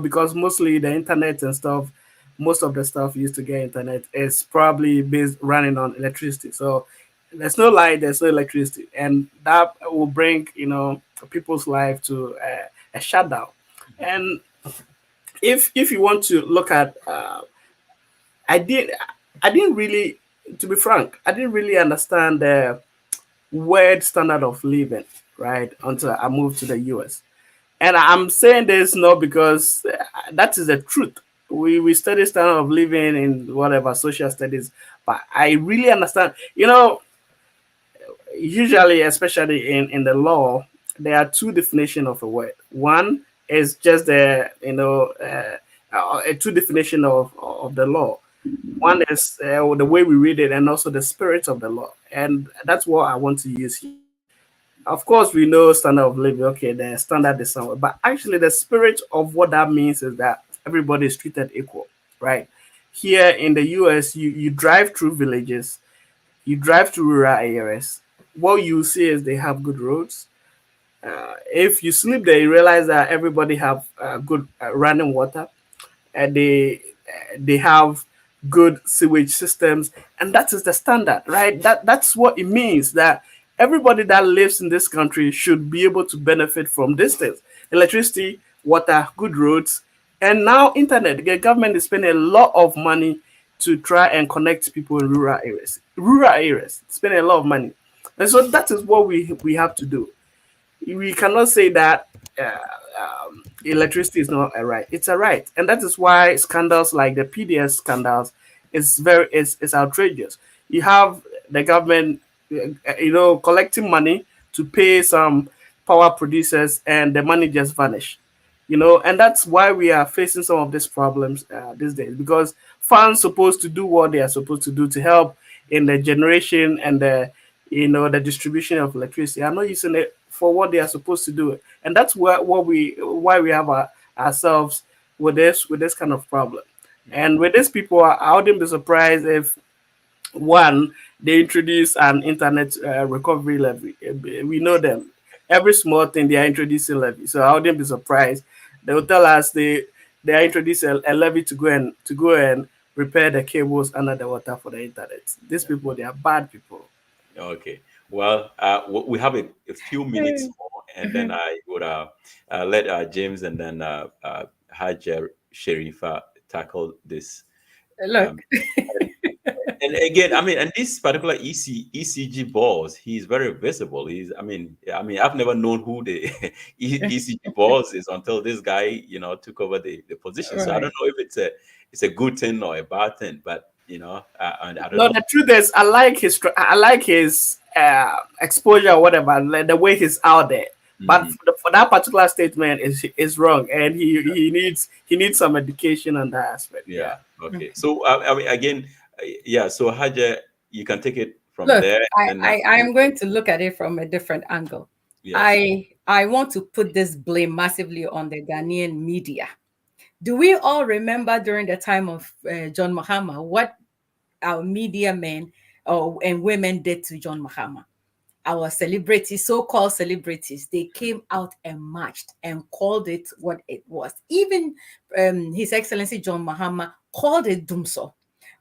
because mostly the internet and stuff, most of the stuff used to get internet is probably running on electricity. So there's no light, there's no electricity, and that will bring people's life to a shutdown. And if you want to look at, I didn't really, to be frank, I didn't really understand the word standard of living, right, until I moved to the US. And I'm saying this not because that is the truth. We study standard of living in whatever social studies, but I really understand, usually, especially in the law, there are two definitions of a word. One is just the two definition of the law. One is the way we read it, and also the spirit of the law, and that's what I want to use here. Of course, we know standard of living. Okay, the standard is somewhere, but actually, the spirit of what that means is that everybody is treated equal, right? Here in the US, you drive through villages, you drive through rural areas. What you see is they have good roads. If you sleep there, you realize that everybody have good running water, and they have good sewage systems, and that is the standard, right? That's what it means, that everybody that lives in this country should be able to benefit from these things: electricity, water, good roads, and now internet. The government is spending a lot of money to try and connect people in rural areas, spending a lot of money. And so that is what we have to do. We cannot say that electricity is not a right. It's a right, and that is why scandals like the PDS scandals is outrageous. You have the government, collecting money to pay some power producers, and the money just vanish. And that's why we are facing some of these problems these days, because funds supposed to do what they are supposed to do to help in the generation and the distribution of electricity are not using it for what they are supposed to do, and that's why we have ourselves with this kind of problem. And with these people, I wouldn't be surprised if one, they introduce an internet recovery levy. We know them. Every small thing they are introducing levy. So I wouldn't be surprised. They will tell us they are introducing a levy to go and repair the cables under the water for the internet. These people, they are bad people. Okay. Well, we have a few minutes more, and then I would let James and then Hajar Sharifa tackle this. Look. And again, I mean, and this particular ECG boss, he's very visible. I mean, I've never known who the ECG boss is until this guy, took over the position. Right. So I don't know if it's a good thing or a bad thing, but I don't know. The truth is, I like his exposure or whatever, like the way he's out there. But for that particular statement is wrong, and he needs some education on that aspect. Yeah. Okay. So I mean, again. Yeah, so Hajar, you can take it from Look, there. I am going to look at it from a different angle. Yes. I want to put this blame massively on the Ghanaian media. Do we all remember during the time of John Mahama what our media men and women did to John Mahama? Our celebrities, so-called celebrities, they came out and marched and called it what it was. Even His Excellency John Mahama called it Dumso.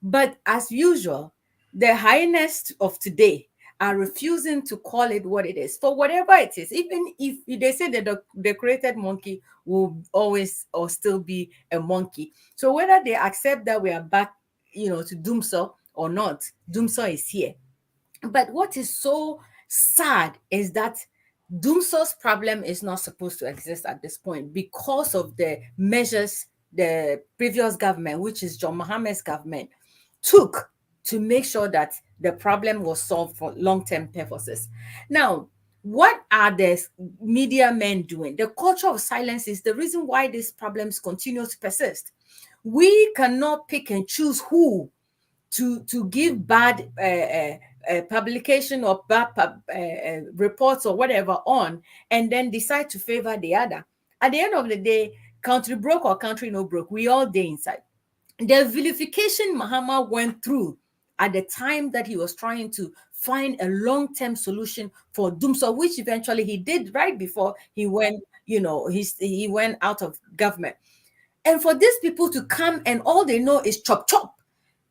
But as usual, the highness of today are refusing to call it what it is, for whatever it is. Even if they say that the decorated monkey will always or still be a monkey. So whether they accept that we are back, to Dumso or not, Dumso is here. But what is so sad is that Dumso's problem is not supposed to exist at this point because of the measures the previous government, which is John Mahama's government, took to make sure that the problem was solved for long-term purposes. Now, what are the media men doing? The culture of silence is the reason why these problems continue to persist. We cannot pick and choose who to give bad publication or bad reports or whatever on, and then decide to favor the other. At the end of the day, country broke or country no broke, we all day inside. The vilification Mahama went through at the time that he was trying to find a long-term solution for Dumso, which eventually he did right before he went, he went out of government. And for these people to come and all they know is chop, chop,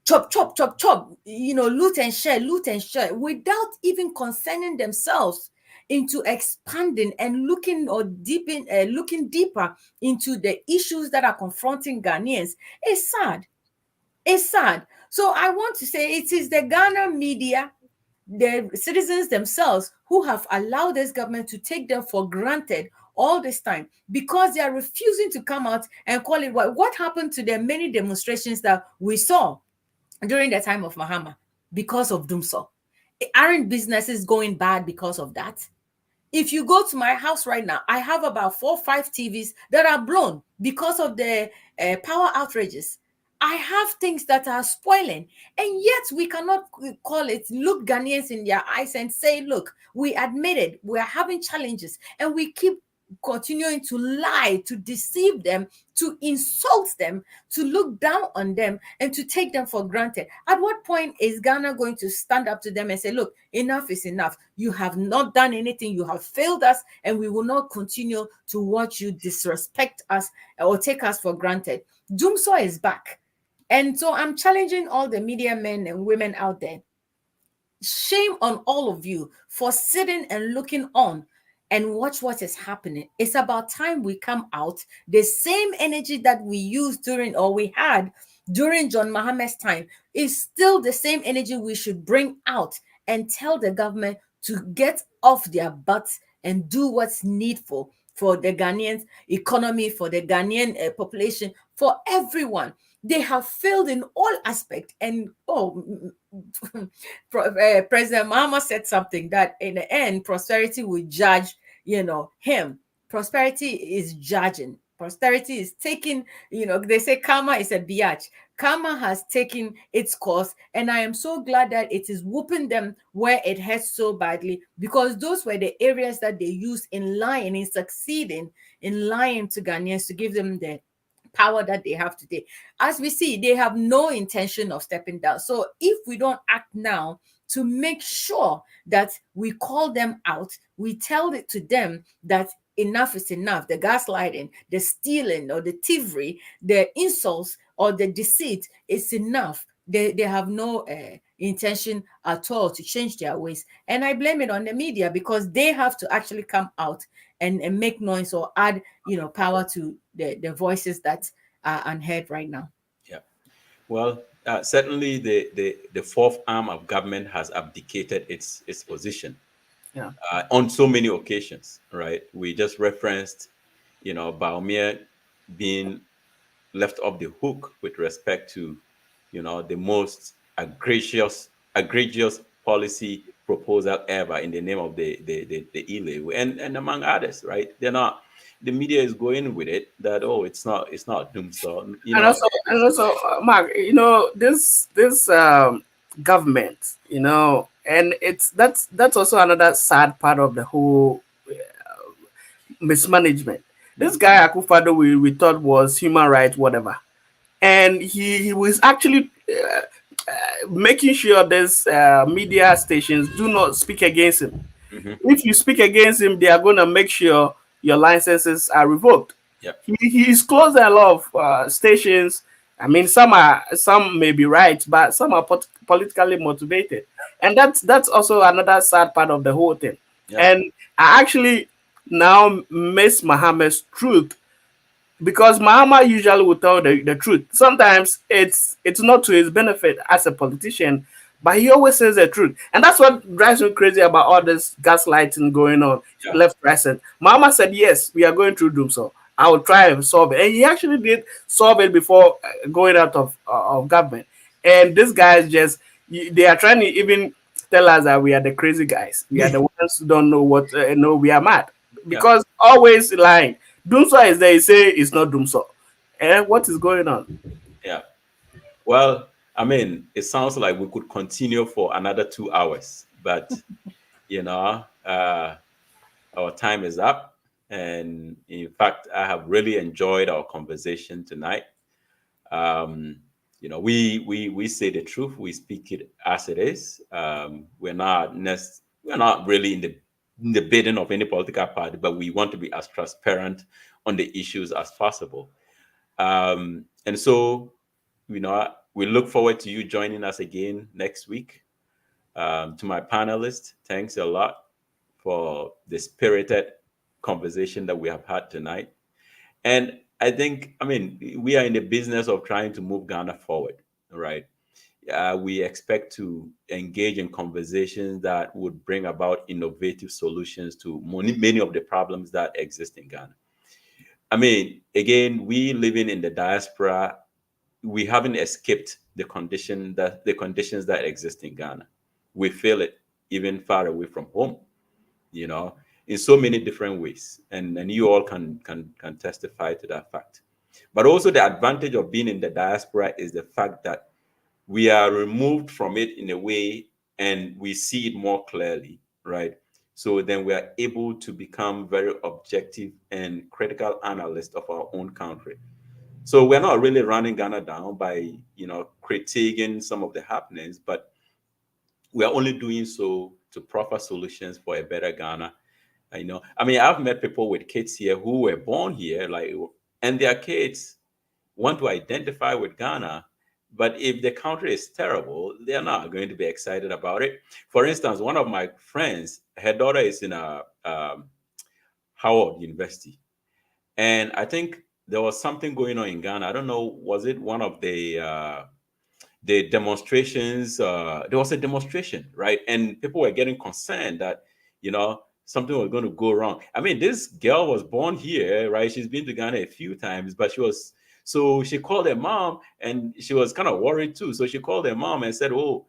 chop, chop, chop, chop, loot and share, without even concerning themselves into expanding and looking deeper into the issues that are confronting Ghanaians. It's sad. It's sad. So I want to say it is the Ghana media, the citizens themselves, who have allowed this government to take them for granted all this time because they are refusing to come out and call it what happened to the many demonstrations that we saw during the time of Mahama because of Dumso. Aren't businesses going bad because of that? If you go to my house right now, I have about 4 or 5 TVs that are blown because of the power outrages. I have things that are spoiling, and yet we cannot call it, look Ghanaians in their eyes and say, look, we admit it, we are having challenges, and we keep continuing to lie, to deceive them, to insult them, to look down on them, and to take them for granted. At what point is Ghana going to stand up to them and say, look, enough is enough. You have not done anything. You have failed us, and we will not continue to watch you disrespect us or take us for granted. Dumso is back. And so I'm challenging all the media men and women out there. Shame on all of you for sitting and looking on and watch what is happening. It's about time we come out. The same energy that we used during, or we had during John Mahama's time, is still the same energy we should bring out and tell the government to get off their butts and do what's needful for the Ghanaian economy, for the Ghanaian population, for everyone. They have failed in all aspects. And President Mahama said something that in the end, prosperity will judge, him. Prosperity is judging. Prosperity is taking, they say karma is a biatch. Karma has taken its course, and I am so glad that it is whooping them where it hurts so badly, because those were the areas that they used in lying, in succeeding, in lying to Ghanaians to give them the power that they have today. As we see, they have no intention of stepping down. So if we don't act now to make sure that we call them out, we tell it to them that enough is enough, the gaslighting, the stealing or the thievery, the insults or the deceit is enough. They have no intention at all to change their ways. And I blame it on the media, because they have to actually come out and make noise or add, power to the voices that are unheard right now. Yeah. Well, certainly the fourth arm of government has abdicated its position. Yeah. On so many occasions, right? We just referenced, Bawumia being left off the hook with respect to, the most egregious policy proposal ever in the name of the ILE, and among others, right? They're not. The media is going with it that it's not doom. So and also, Mark, this government, and that's also another sad part of the whole mismanagement. This guy Akufo-Addo, we thought was human rights, whatever, and he was actually making sure these media stations do not speak against him. Mm-hmm. If you speak against him, they are going to make sure your licenses are revoked. Yep. He's closed a lot of stations. I mean, some may be right, but some are politically motivated, and that's also another sad part of the whole thing. Yep. And I actually now miss Mahama's truth, because Mahama usually will tell the truth. Sometimes it's not to his benefit as a politician, but he always says the truth. And that's what drives me crazy about all this gaslighting going on, left, right, center. Mahama said, yes, we are going through doom, so I will try and solve it. And he actually did solve it before going out of government. And these guys they are trying to even tell us that we are the crazy guys. We are the ones who don't know what, we are mad. Because always lying. Doomso is there, you say it's not Doomso. And what is going on? Yeah. Well, I mean, it sounds like we could continue for another 2 hours, but our time is up. And in fact, I have really enjoyed our conversation tonight. We say the truth, we speak it as it is. We're not really in the bidding of any political party, but we want to be as transparent on the issues as possible. And so, we look forward to you joining us again next week. To my panelists, thanks a lot for the spirited conversation that we have had tonight. And I think, we are in the business of trying to move Ghana forward, right? We expect to engage in conversations that would bring about innovative solutions to many of the problems that exist in Ghana. Again, we living in the diaspora, we haven't escaped the conditions that exist in Ghana. We feel it even far away from home, in so many different ways. And you all can testify to that fact. But also the advantage of being in the diaspora is the fact that we are removed from it in a way, and we see it more clearly, right? So then we are able to become very objective and critical analysts of our own country. So we're not really running Ghana down by, critiquing some of the happenings, but we are only doing so to proffer solutions for a better Ghana. I've met people with kids here who were born here, and their kids want to identify with Ghana. But if the country is terrible, they're not going to be excited about it. For instance, one of my friends, her daughter is in Howard University. And I think there was something going on in Ghana. I don't know, was it one of the demonstrations? There was a demonstration, right? And people were getting concerned that, something was going to go wrong. I mean, this girl was born here, right? She's been to Ghana a few times, but she called her mom, and she was kind of worried too. So she called her mom and said, oh,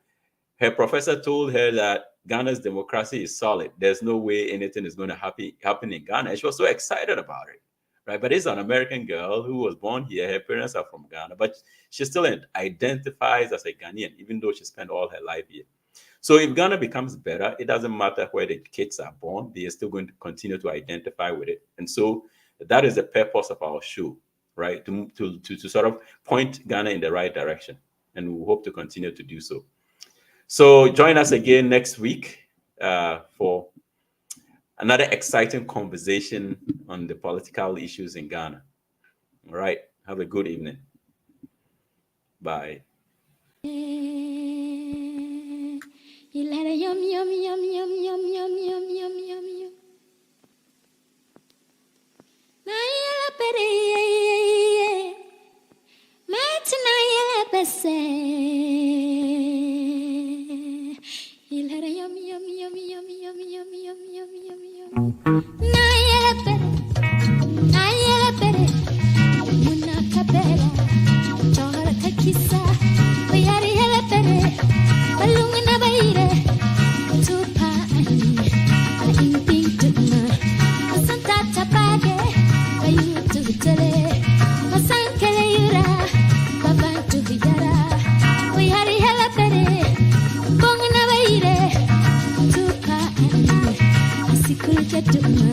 her professor told her that Ghana's democracy is solid. There's no way anything is going to happen in Ghana. And she was so excited about it, right? But it's an American girl who was born here. Her parents are from Ghana, but she still identifies as a Ghanaian, even though she spent all her life here. So if Ghana becomes better, it doesn't matter where the kids are born. They are still going to continue to identify with it. And so that is the purpose of our show, right? To sort of point Ghana in the right direction. And we hope to continue to do so. So join us again next week for another exciting conversation on the political issues in Ghana. All right. Have a good evening. Bye. You let a yum yum yum yum yum yum yum yum yum yum. Nayela pere, matina yela pese. You let a yum yum yum yum yum yum yum yum yum yum. Nayela pere, muna kapela, chora kakisa, oyari yela pere, balungana baire, tupa ani, imping tuna, asanta tapage, bayu tuvitele, masankele yura, baba tuvigara, oyari yela pere, bongana baire, tupa ani, asikul jatuna.